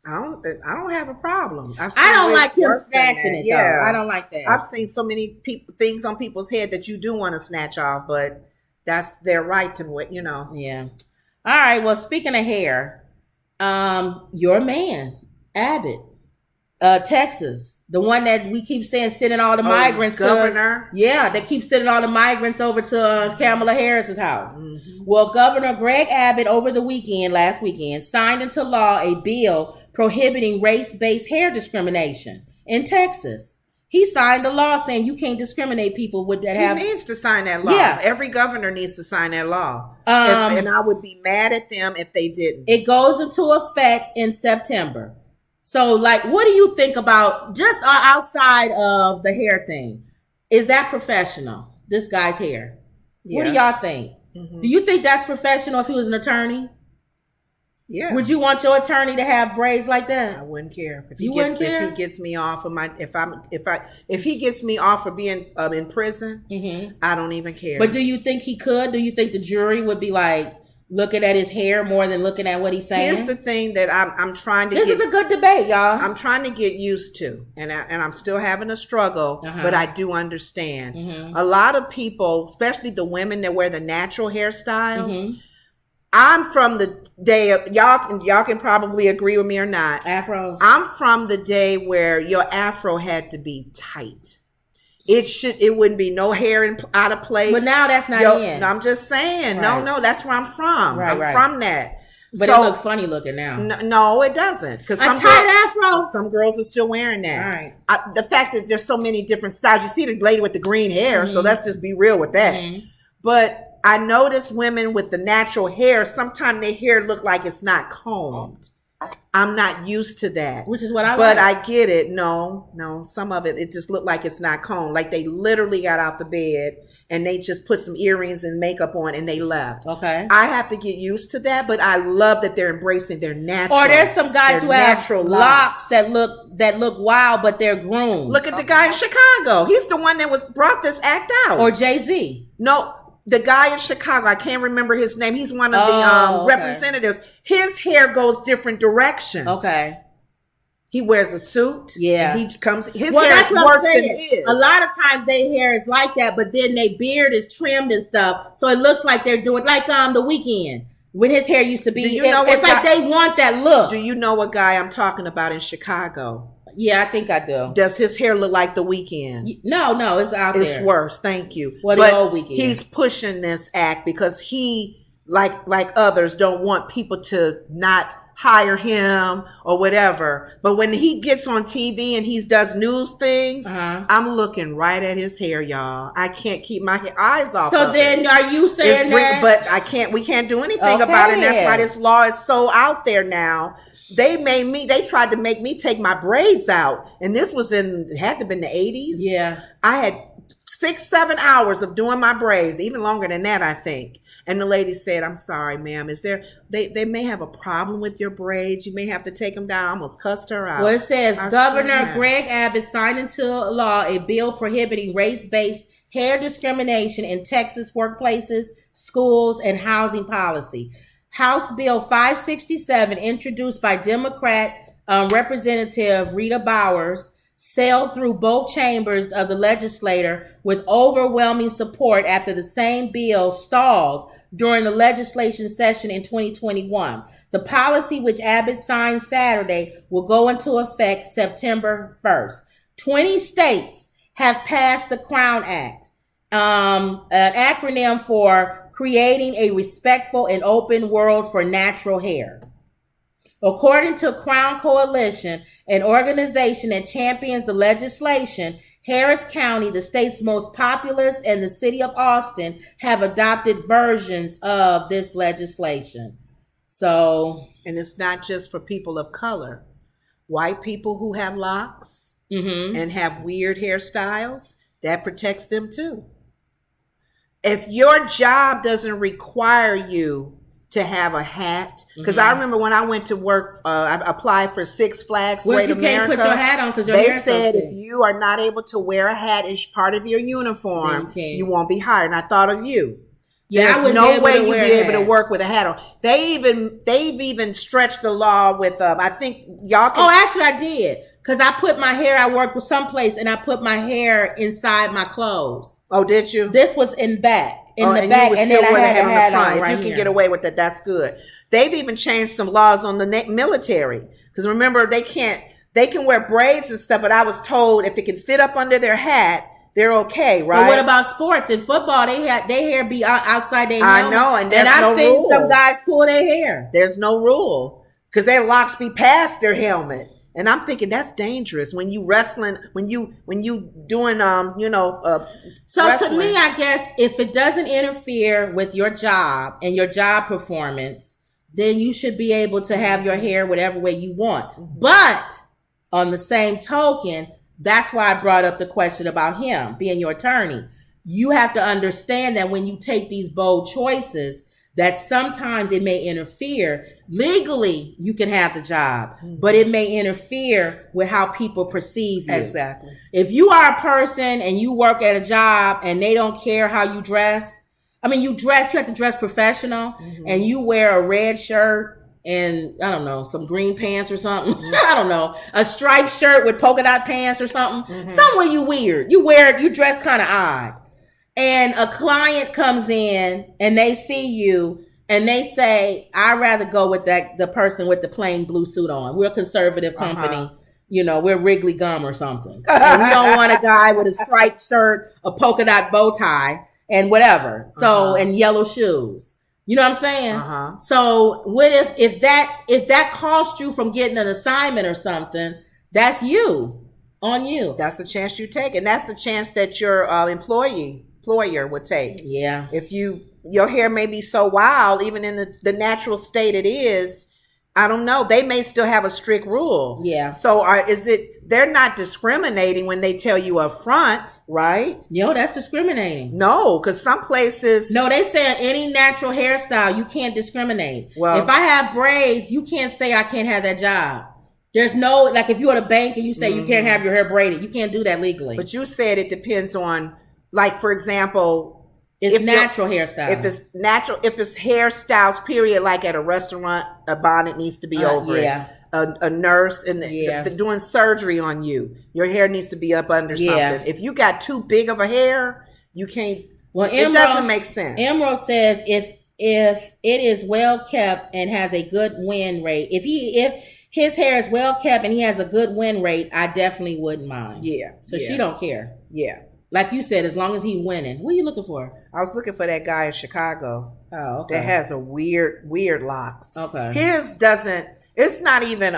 I don't have a problem. I don't like him snatching it, though. I don't like that. I've seen so many things on people's head that you do want to snatch off, but that's their right to what, you know. Yeah. All right. Well, speaking of hair, your man, Abbott, Texas, the one that we keep saying sending all the migrants governor. They keep sending all the migrants over to Kamala Harris's house. Mm-hmm. Well, Governor Greg Abbott last weekend, signed into law a bill prohibiting race-based hair discrimination in Texas. He signed a law saying you can't discriminate people with that have. He needs to sign that law. Yeah. Every governor needs to sign that law. And I would be mad at them if they didn't. It goes into effect in September. So, like, what do you think about just outside of the hair thing? Is that professional? This guy's hair. Yeah. What do y'all think? Mm-hmm. Do you think that's professional if he was an attorney? Yeah. Would you want your attorney to have braids like that? I wouldn't care. If he gets me off of if he gets me off for being in prison, mm-hmm. I don't even care. But do you think he could? Do you think the jury would be like looking at his hair more than looking at what he's saying? Here's the thing that I'm trying to. This is a good debate, y'all. I'm trying to get used to, and I'm still having a struggle, but I do understand. Mm-hmm. A lot of people, especially the women that wear the natural hairstyles. Mm-hmm. I'm from the day of y'all can probably agree with me or not. Afros. I'm from the day where your afro had to be tight. It wouldn't be no hair out of place. But now that's not in. I'm just saying. Right. No, that's where I'm from. Right, I'm from that. But it looks funny looking now. No, it doesn't. Because a tight afro. Some girls are still wearing that. All right. The fact that there's so many different styles. You see the lady with the green hair, mm-hmm. so let's just be real with that. Mm-hmm. But I notice women with the natural hair, sometimes their hair look like it's not combed. I'm not used to that. Which is what I like. But I get it. No, some of it just looked like it's not combed. Like they literally got out the bed and they just put some earrings and makeup on and they left. Okay. I have to get used to that, but I love that they're embracing their natural. Or there's some guys who have locks that look wild, but they're groomed. Look at the guy in Chicago. He's the one that brought this act out. Or Jay-Z. No. The guy in Chicago, I can't remember his name. He's one of the representatives. His hair goes different directions. Okay. He wears a suit. Yeah. And his hair is worse than his. A lot of times their hair is like that, but then their beard is trimmed and stuff. So it looks like they're doing like The Weeknd. When his hair used to be, it's like they want that look. Do you know what guy I'm talking about in Chicago? Yeah, I think I do. Does his hair look like The Weeknd? No, it's out there. It's worse. Thank you. Well, the old Weeknd. He's pushing this act because he, like others, don't want people to not hire him or whatever. But when he gets on TV and he does news things, I'm looking right at his hair, y'all. I can't keep my eyes off. So then, are you saying that? But we can't do anything about it. And that's why this law is so out there now. They tried to make me take my braids out. And this was it had to have been the 80s. Yeah. I had 6-7 hours of doing my braids, even longer than that, I think. And the lady said, I'm sorry, ma'am. They may have a problem with your braids. You may have to take them down. I almost cussed her out. Well, it says Governor Greg Abbott signed into law a bill prohibiting race-based hair discrimination in Texas workplaces, schools, and housing policy. House Bill 567, introduced by Democrat Representative Rita Bowers, sailed through both chambers of the legislature with overwhelming support after the same bill stalled during the legislation session in 2021. The policy, which Abbott signed Saturday, will go into effect September 1st. 20 states have passed the Crown Act, an acronym for Creating a Respectful and Open World for Natural Hair. According to Crown Coalition, an organization that champions the legislation, Harris County, the state's most populous, and the city of Austin have adopted versions of this legislation. So, and it's not just for people of color. White people who have locks and have weird hairstyles, That protects them too. If your job doesn't require you to have a hat, because I remember when I went to work, I applied for Six Flags Great America. Can't put your hat on because they said if you are not able to wear a hat as part of your uniform, you won't be hired. And I thought of you. Yeah, there's no way you'd be able to work with a hat on. They've even stretched the law with I think y'all can. Oh, actually, I did. Because I put my hair, I worked with someplace, and I put my hair inside my clothes. Oh, did you? This was in the back, and then I had a hat on right here. If you can get away with that, that's good. They've even changed some laws on the military. Because remember, they can wear braids and stuff, but I was told if it can fit up under their hat, they're okay, right? But what about sports? In football, their hair be outside their helmet. I know, and I've seen some guys pull their hair. There's no rule. Because their locks be past their helmet. And I'm thinking that's dangerous when you wrestling, when you doing, So wrestling. To me, I guess if it doesn't interfere with your job and your job performance, then you should be able to have your hair whatever way you want. But on the same token, that's why I brought up the question about him being your attorney. You have to understand that when you take these bold choices, that sometimes it may interfere. Legally, you can have the job, but it may interfere with how people perceive you. Exactly. If you are a person and you work at a job and they don't care how you dress, you have to dress professional, and you wear a red shirt and, I don't know, some green pants or something. I don't know, a striped shirt with polka dot pants or something. Somewhere you weird. You dress kind of odd. And a client comes in and they see you and they say, I'd rather go with the person with the plain blue suit on. We're a conservative company. We're Wrigley Gum or something. And we don't want a guy with a striped shirt, a polka dot bow tie, and whatever. So, and yellow shoes. You know what I'm saying? So what if that cost you from getting an assignment or something, that's on you. That's the chance you take. And that's the chance that your employer would take. Yeah. If your hair may be so wild, even in the natural state it is, I don't know. They may still have a strict rule. Yeah. So they're not discriminating when they tell you up front, right? That's discriminating. No, because some places. No, they say any natural hairstyle, you can't discriminate. Well, if I have braids, you can't say I can't have that job. There's no, like if you're at a bank and you say you can't have your hair braided, you can't do that legally. But you said it depends on, like, for example, it's natural hairstyle. If it's hairstyles, period, like at a restaurant, a bonnet needs to be over it. A nurse doing surgery on you, your hair needs to be up under something. If you got too big of a hair, you can't. Well, it doesn't make sense. Emerald says if it is well kept and has a good win rate, if his hair is well kept and he has a good win rate, I definitely wouldn't mind. Yeah. So she don't care. Yeah. Like you said, as long as he's winning. What are you looking for? I was looking for that guy in Chicago. Oh, okay. That has a weird locks. Okay. His doesn't, it's not even,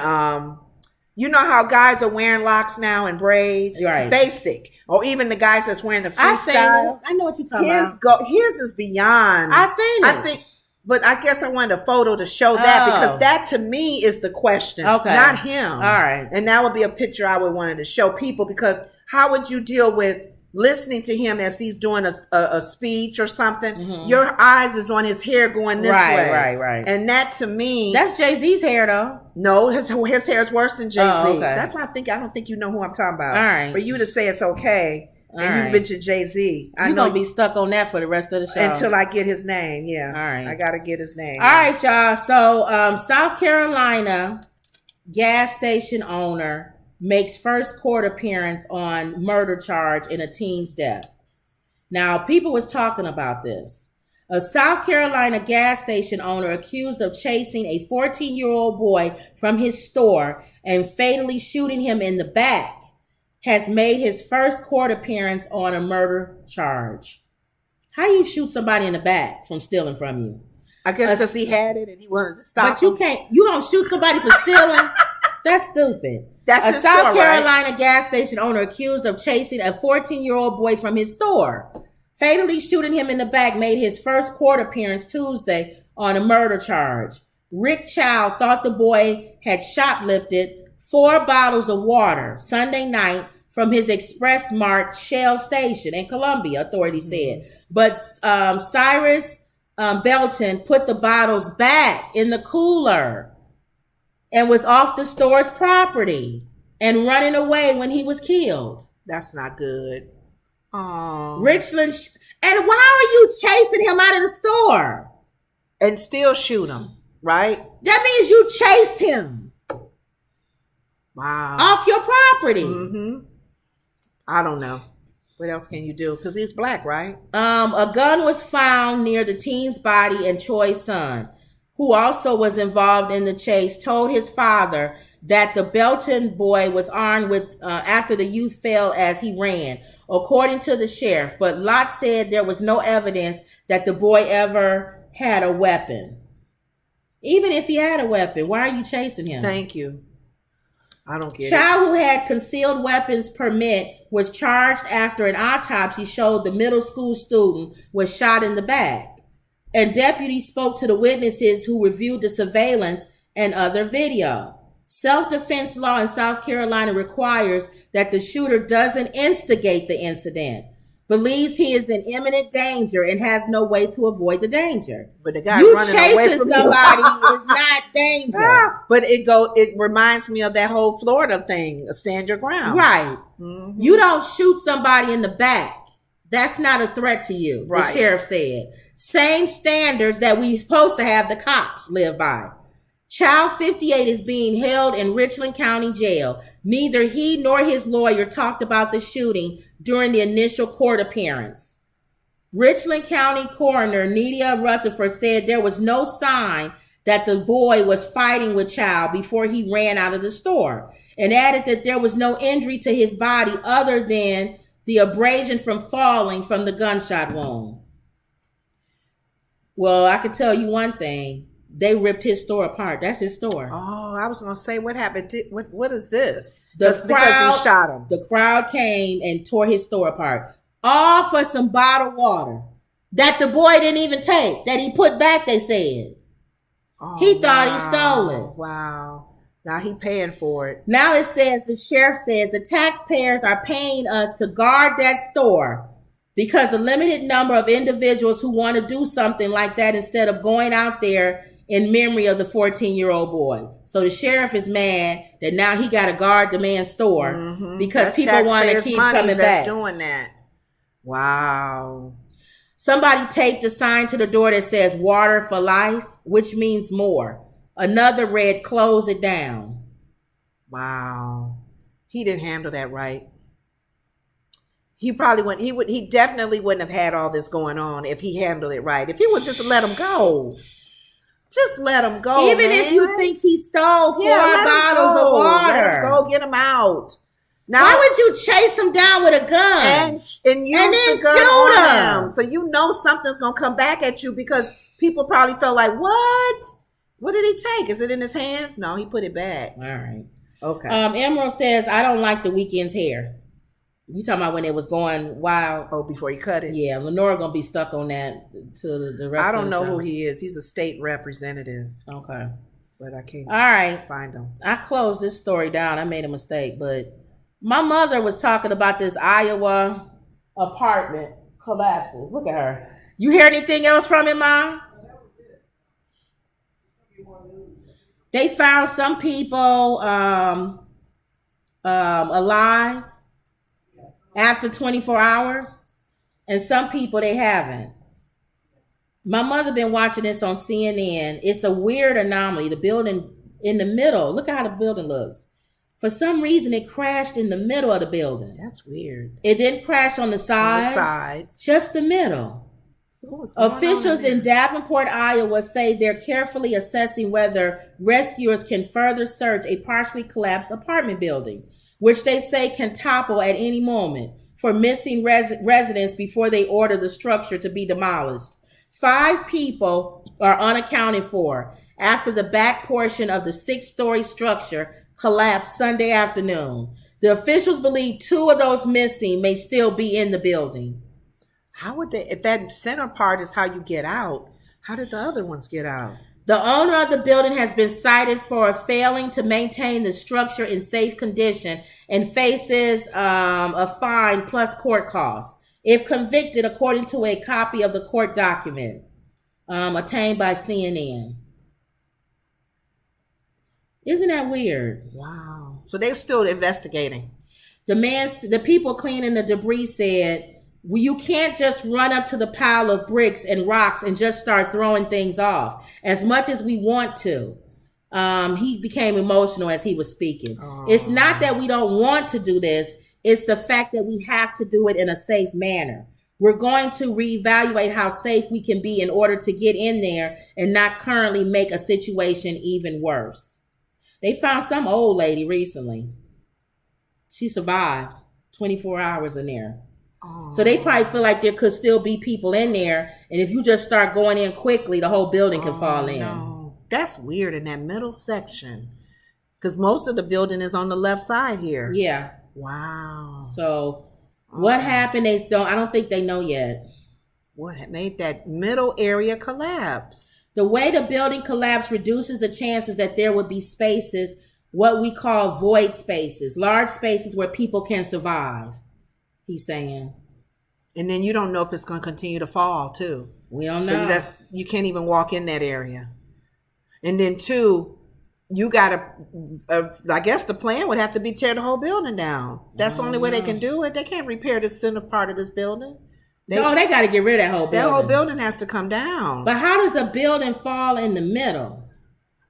you know how guys are wearing locks now and braids? Right. Basic. Or even the guys that's wearing the freestyle. I know what you're talking about. His is beyond. I seen it. But I guess I wanted a photo to show that because that to me is the question, not him. All right. And that would be a picture I would want to show people, because how would you deal with listening to him as he's doing a speech or something? Your eyes is on his hair going this way. Right. And that to me, that's Jay-Z's hair though. No, his hair is worse than Jay-Z. Oh, okay. That's why I don't think you know who I'm talking about. All right. For you to say it's okay. And you mentioned Jay-Z. You're going to be stuck on that for the rest of the show. Until I get his name, yeah. All right. I got to get his name. All right, y'all. So, South Carolina gas station owner makes first court appearance on murder charge in a teen's death. Now, people was talking about this. A South Carolina gas station owner accused of chasing a 14-year-old boy from his store and fatally shooting him in the back has made his first court appearance on a murder charge. How you shoot somebody in the back from stealing from you? I guess because he had it and he wanted to stop. But you don't shoot somebody for stealing. That's stupid. That's a South Carolina gas station owner accused of chasing a 14-year-old boy from his store, fatally shooting him in the back, made his first court appearance Tuesday on a murder charge. Rick Chow thought the boy had shoplifted 4 bottles of water Sunday night from his Express Mart Shell station in Columbia, authorities said. But Cyrus Belton put the bottles back in the cooler and was off the store's property and running away when he was killed. That's not good. Oh, Richland. And why are you chasing him out of the store? And still shoot him, right? That means you chased him. Wow. Off your property. Mm-hmm. I don't know. What else can you do? Because he's black, right? A gun was found near the teen's body, and Choi's son, who also was involved in the chase, told his father that the Belton boy was armed with after the youth fell as he ran, according to the sheriff. But Lott said there was no evidence that the boy ever had a weapon. Even if he had a weapon, why are you chasing him? Thank you. I don't get it. Child who had concealed weapons permit was charged after an autopsy showed the middle school student was shot in the back. And deputies spoke to the witnesses who reviewed the surveillance and other video. Self-defense law in South Carolina requires that the shooter doesn't instigate the incident, believes he is in imminent danger, and has no way to avoid the danger. But the guy you running away chasing from somebody is not danger. But it reminds me of that whole Florida thing, stand your ground. Right. Mm-hmm. You don't shoot somebody in the back. That's not a threat to you, right. The sheriff said. Same standards that we supposed to have the cops live by. Child 58 is being held in Richland County Jail. Neither he nor his lawyer talked about the shooting during the initial court appearance. Richland County Coroner Nydia Rutherford said there was no sign that the boy was fighting with Child before he ran out of the store, and added that there was no injury to his body other than the abrasion from falling from the gunshot wound. Well, I can tell you one thing. They ripped his store apart. That's his store. Oh, I was going to say, what happened? What is this? Because he shot him. The crowd came and tore his store apart. All for some bottled water that the boy didn't even take, that he put back, they said. Oh, he thought he stole it. Wow. Now he paying for it. Now it says, the sheriff says, the taxpayers are paying us to guard that store because a limited number of individuals who want to do something like that instead of going out there in memory of the 14-year-old boy. So the sheriff is mad that now he got to guard the man's store because that's people want to keep coming back. Doing that. Wow. Somebody taped a sign to the door that says water for life, which means more. Another read, close it down. Wow. He didn't handle that right. He probably wouldn't. He definitely wouldn't have had all this going on if he handled it right. If he would just let him go. Just let him go. Even if you think he stole 4 bottles of water. Let him go, get him out. Now, why would you chase him down with a gun and use the gun on him? So you know something's gonna come back at you because people probably felt like, what did he take? Is it in his hands? No, he put it back. All right. Okay. Emerald says, I don't like the Weeknd's hair. You talking about when it was going wild? Oh, before you cut it? Yeah, Lenora gonna be stuck on that to the rest of the show. I don't know who he is. He's a state representative. Okay. But I can't find him. I closed this story down. I made a mistake, but my mother was talking about this Iowa apartment collapses. Look at her. You hear anything else from it, Mom? They found some people alive after 24 hours, and some people they haven't. My mother been watching this on CNN. It's a weird anomaly. The building in the middle, look at how the building looks. For some reason, it crashed in the middle of the building. That's weird. It didn't crash on the sides. Just the middle. Officials in Davenport, Iowa say they're carefully assessing whether rescuers can further search a partially collapsed apartment building, which they say can topple at any moment, for missing residents before they order the structure to be demolished. 5 people are unaccounted for after the back portion of the 6-story structure collapsed Sunday afternoon. The officials believe 2 of those missing may still be in the building. How would they, if that center part is how you get out, how did the other ones get out? The owner of the building has been cited for failing to maintain the structure in safe condition and faces a fine plus court costs if convicted, according to a copy of the court document obtained by CNN. Isn't that weird? Wow. So they're still investigating. The people cleaning the debris said, well, you can't just run up to the pile of bricks and rocks and just start throwing things off as much as we want to. He became emotional as he was speaking. Oh. It's not that we don't want to do this. It's the fact that we have to do it in a safe manner. We're going to reevaluate how safe we can be in order to get in there and not currently make a situation even worse. They found some old lady recently. She survived 24 hours in there. Oh. So they probably feel like there could still be people in there. And if you just start going in quickly, the whole building can fall in. No. That's weird in that middle section. Because most of the building is on the left side here. Yeah. Wow. So what happened? I don't think they know yet. What made that middle area collapse? The way the building collapsed reduces the chances that there would be spaces, what we call void spaces, large spaces where people can survive, he's saying. And then you don't know if it's going to continue to fall, too. We don't know. So you can't even walk in that area. And then, two, you got to, I guess the plan would have to be tear the whole building down. That's the only way they can do it. They can't repair the center part of this building. They got to get rid of that whole building. That whole building has to come down. But how does a building fall in the middle?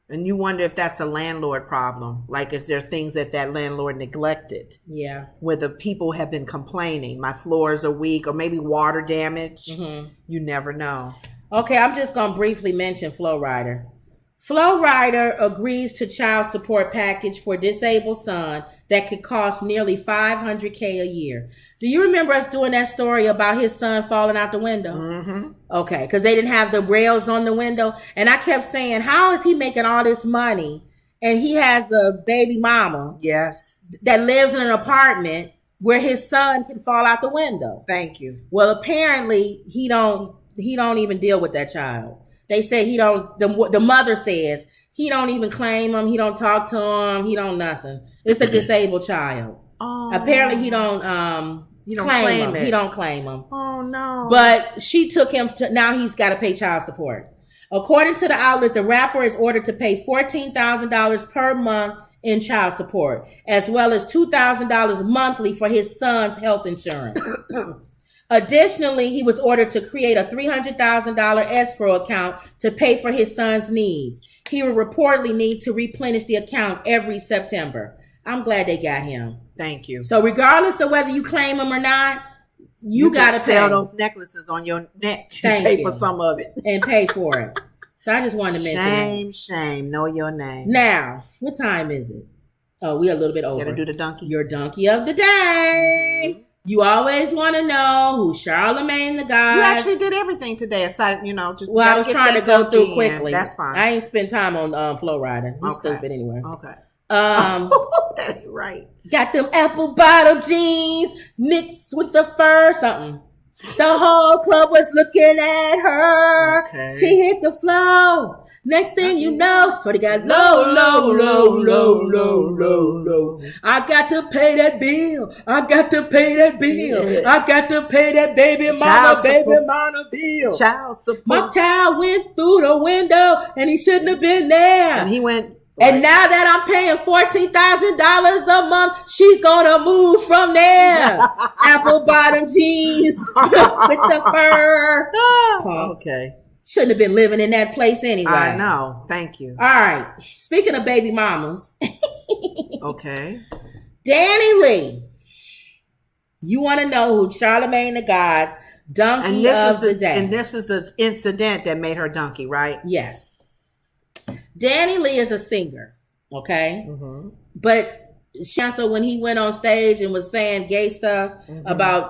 And you wonder if that's a landlord problem. Like, is there things that landlord neglected? Yeah. Where the people have been complaining. My floors are weak, or maybe water damage. Mm-hmm. You never know. Okay, I'm just going to briefly mention Flow Rider. Flow Rider agrees to child support package for disabled son that could cost nearly $500K a year. Do you remember us doing that story about his son falling out the window? Mm-hmm. Okay, because they didn't have the rails on the window. And I kept saying, how is he making all this money? And he has a baby mama. Yes. That lives in an apartment where his son can fall out the window. Thank you. Well, apparently he don't even deal with that child. They say he don't, the mother says, he don't even claim him. He don't talk to him. He don't nothing. It's a disabled child. Oh. Apparently he don't claim him. It. He don't claim him. Oh, no. But she took him to, now he's got to pay child support. According to the outlet, the rapper is ordered to pay $14,000 per month in child support, as well as $2,000 monthly for his son's health insurance. Additionally, he was ordered to create a $300,000 escrow account to pay for his son's needs. He will reportedly need to replenish the account every September. I'm glad they got him. Thank you. So regardless of whether you claim him or not, you got to sell those necklaces on your neck. Pay for some of it. And pay for it. So I just wanted to mention Shame. Know your name. Now, what time is it? Oh, we a little bit over. You got to do the donkey. Your donkey of the day. Mm-hmm. You always want to know who Charlemagne the God. You actually did everything today, aside, just. Well, I was trying to go through quickly. That's fine. I ain't spent time on Flow Rider. He's stupid anyway. Okay. That ain't right. Got them apple bottom jeans mixed with the fur, something. The whole club was looking at her. Okay. She hit the flow. Next thing you know, shorty got low. I got to pay that bill. I got to pay that bill. Yeah. I got to pay that baby mama bill. Child support. My child went through the window and he shouldn't have been there. And he went. And now that I'm paying $14,000 a month, she's gonna move from there. Apple bottom jeans with the fur. Okay. Shouldn't have been living in that place anyway. I know. Thank you. All right. Speaking of baby mamas. Okay. danileigh. You want to know who Charlemagne the God's donkey of the day. And this is the incident that made her donkey, right? Yes. danileigh is a singer, okay? Mm-hmm. But so when he went on stage and was saying gay stuff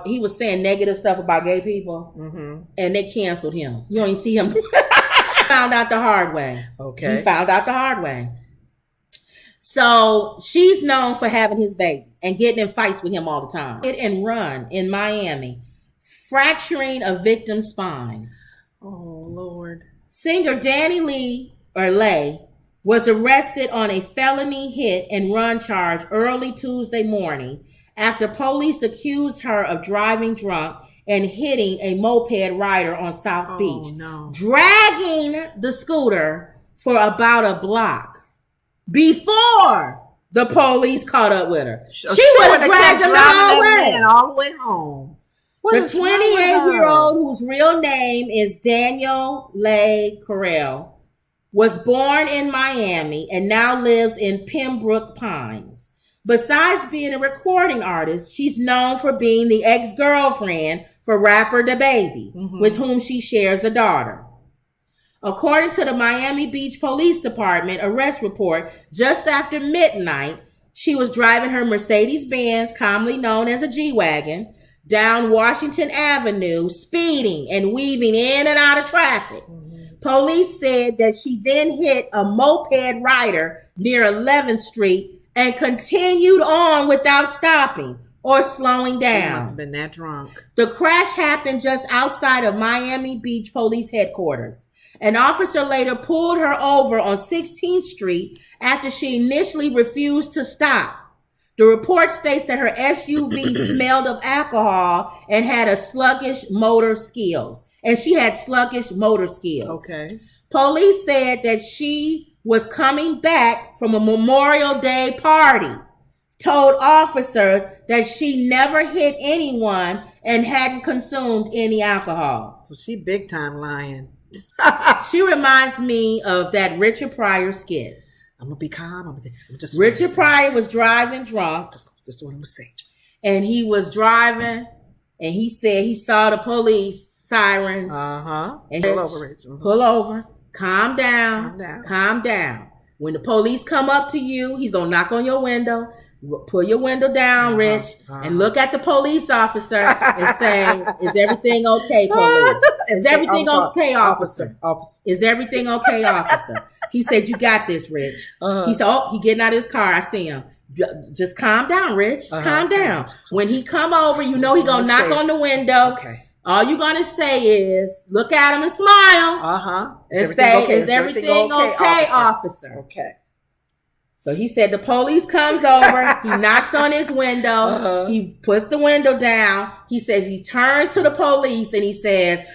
he was saying negative stuff about gay people, and they canceled him. You don't even see him. Found out the hard way. Okay. He found out the hard way. So she's known for having his baby and getting in fights with him all the time. Hit and run in Miami, fracturing a victim's spine. Oh, Lord. Singer danileigh was arrested on a felony hit and run charge early Tuesday morning after police accused her of driving drunk and hitting a moped rider on South Beach, dragging the scooter for about a block before the police caught up with her. She would have dragged them all the way home. The 28-year-old, whose real name is danileigh was born in Miami and now lives in Pembroke Pines. Besides being a recording artist, she's known for being the ex-girlfriend for rapper DaBaby, with whom she shares a daughter. According to the Miami Beach Police Department arrest report, just after midnight, she was driving her Mercedes-Benz, commonly known as a G-Wagon, down Washington Avenue, speeding and weaving in and out of traffic. Police said that she then hit a moped rider near 11th Street and continued on without stopping or slowing down. She must have been that drunk. The crash happened just outside of Miami Beach Police headquarters. An officer later pulled her over on 16th Street after she initially refused to stop. The report states that her SUV smelled of alcohol and had a sluggish motor skills. And she had sluggish motor skills. Okay. Police said that she was coming back from a Memorial Day party, told officers that she never hit anyone and hadn't consumed any alcohol. So she big time lying. She reminds me of that Richard Pryor skit. I'm going to be calm. Richard Pryor was driving drunk. That's what I'm going to say. And he was driving and he said he saw the police sirens. And pull over, Rich. Pull over. Calm down. When the police come up to you, he's going to knock on your window. Pull your window down, Rich, and look at the police officer and say, is everything okay, police? Is everything okay, officer? Is everything okay, officer? He said, you got this, Rich. He said, he getting out of his car. I see him. Just calm down, Rich. Calm down. When he come over, you know he going to knock on the window. Okay. All you going to say is, look at him and smile. And say, is everything okay, officer? Okay. So he said the police comes over, he knocks on his window, he puts the window down, he says he turns to the police and he says, you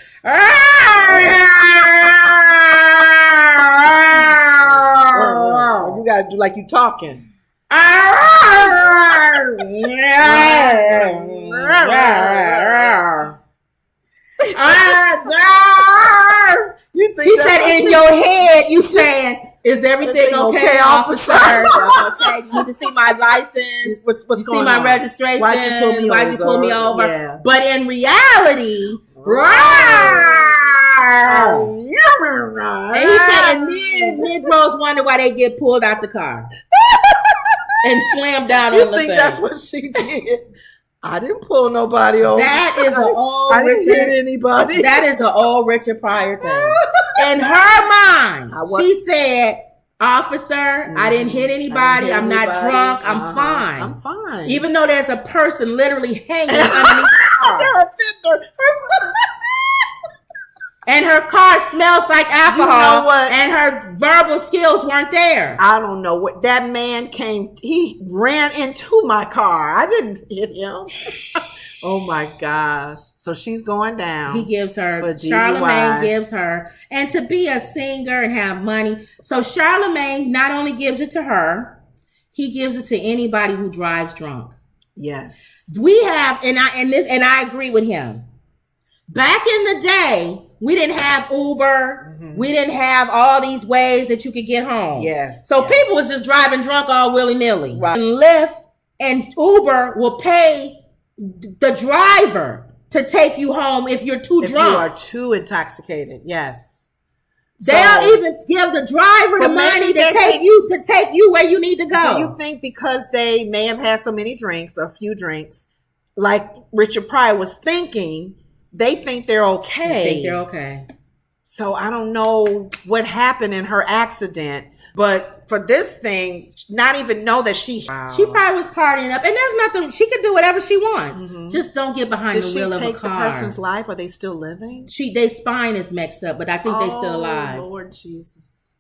gotta do like you talking. He said in your head, you saying, is everything okay, officer? Okay, you need to see my license. What's going on? See my registration. Why'd you pull me over? Yeah. But in reality, and he said, and then Negroes wonder why they get pulled out the car and slammed down on the thing. You think that's what she did? I didn't pull nobody over. That is an old I didn't hit anybody. That is an old Richard Pryor thing. In her mind, she said, officer, I didn't hit anybody. I'm not drunk. I'm fine. I'm fine. Even though there's a person literally hanging underneath the car. And her car smells like alcohol. You know what? And her verbal skills weren't there. I don't know what that man came. He ran into my car. I didn't hit him. Oh my gosh. So she's going down. He gives her, Charlemagne gives her, and to be a singer and have money. So Charlemagne not only gives it to her, he gives it to anybody who drives drunk. Yes. We have, and I agree with him. Back in the day, we didn't have Uber. Mm-hmm. We didn't have all these ways that you could get home. Yes. So people was just driving drunk all willy-nilly. Right. And Lyft and Uber will pay the driver to take you home if you're too drunk. If you are too intoxicated, yes. They'll even give the driver the money to take you where you need to go. Do you think because they may have had so many drinks or a few drinks, like Richard Pryor was thinking, they think they're okay? They think they're okay. So I don't know what happened in her accident, but for this thing, not even know that she probably was partying up, and there's nothing, she could do whatever she wants. Mm-hmm. Just don't get behind the wheel of a car. Did she take the person's life? Are they still living? Their spine is messed up, but I think they're still alive. Lord Jesus.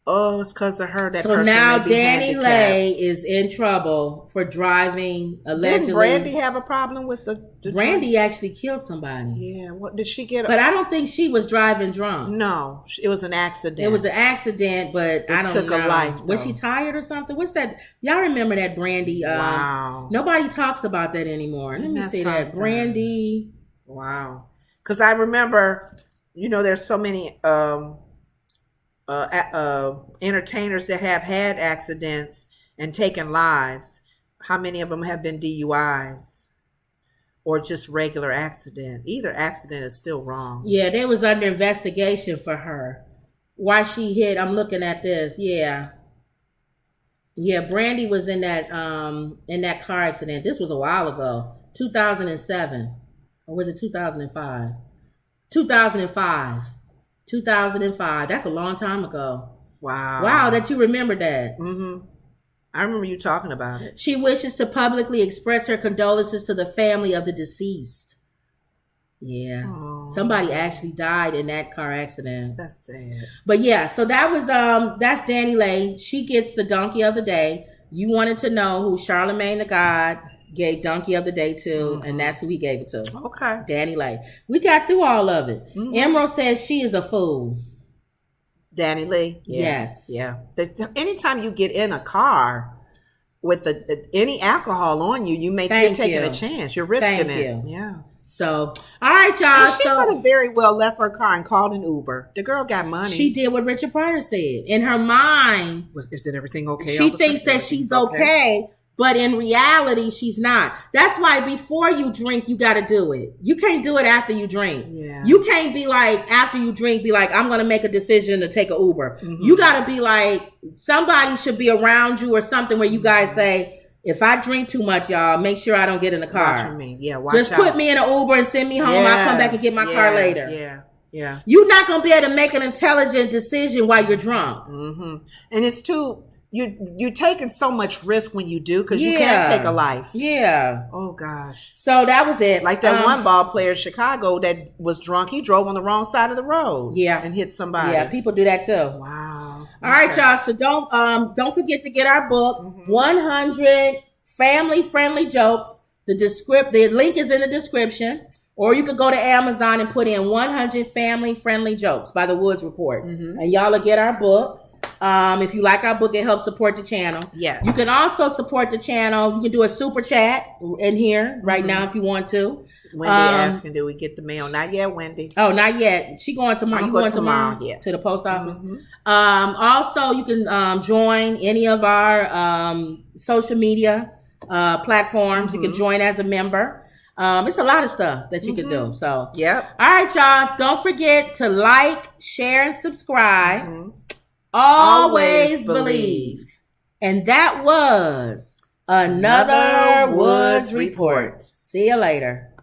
Oh, it's because of her. That so person now may be DaniLeigh is in trouble for driving allegedly. Didn't Brandy have a problem with the Brandy actually killed somebody. Yeah, what did she get? But I don't think she was driving drunk. No, it was an accident. It was an accident, but I don't know. Took a life. Was she tired or something? What's that? Y'all remember that Brandy? Wow. Nobody talks about that anymore. Let me see that Brandy. Wow. Because I remember, there's so many entertainers that have had accidents and taken lives. How many of them have been DUIs or just regular accident? Either accident is still wrong. Yeah, they was under investigation for her. Why she hit? I'm looking at this. Yeah, Brandy was in that car accident. This was a while ago, 2007, or was it 2005? 2005. 2005. That's a long time ago. Wow, that you remember that. Mm-hmm. I remember you talking about it. She wishes to publicly express her condolences to the family of the deceased. Yeah. Aww. Somebody actually died in that car accident. That's sad. But yeah, so that was that's DaniLeigh. She gets the donkey of the day. You wanted to know who Charlemagne the God gave donkey of the day to, and that's who he gave it to. Okay. DaniLeigh. We got through all of it. Mm-hmm. Emerald says she is a fool. DaniLeigh? Yeah. Yes. Yeah. Anytime you get in a car with any alcohol on you, you're taking a chance. You're risking it. Yeah. So, all right, y'all. She could have very well left her car and called an Uber. The girl got money. She did what Richard Pryor said. In her mind, is it everything okay? She thinks that she's okay. But in reality, she's not. That's why before you drink, you got to do it. You can't do it after you drink. Yeah. You can't be like, after you drink, be like, I'm going to make a decision to take an Uber. Mm-hmm. You got to be like, somebody should be around you or something where you guys say, if I drink too much, y'all, make sure I don't get in the car. Watch me. Yeah, watch Just out. put me in an Uber and send me home. I'll come back and get my car later. Yeah. Yeah. You're not going to be able to make an intelligent decision while you're drunk. Mm-hmm. And it's too... You're taking so much risk when you do because you can't take a life. Yeah. Oh gosh. So that was it. Like that one ball player in Chicago that was drunk. He drove on the wrong side of the road. Yeah. And hit somebody. Yeah, people do that too. Wow. All right, y'all. So don't forget to get our book, 100 family friendly jokes. The link is in the description. Or you could go to Amazon and put in 100 family friendly jokes by the Woods Report. Mm-hmm. And y'all will get our book. If you like our book, it helps support the channel. Yes. You can also support the channel. You can do a super chat in here right now if you want to. Wendy asking, do we get the mail? Not yet, Wendy. Oh, not yet. She going tomorrow. You going tomorrow? Yeah. To the post office. Mm-hmm. Also, you can join any of our social media platforms. Mm-hmm. You can join as a member. It's a lot of stuff that you can do. So, yep. All right, y'all. Don't forget to like, share, and subscribe. Mm-hmm. Always believe. And that was another Woods Report. See you later.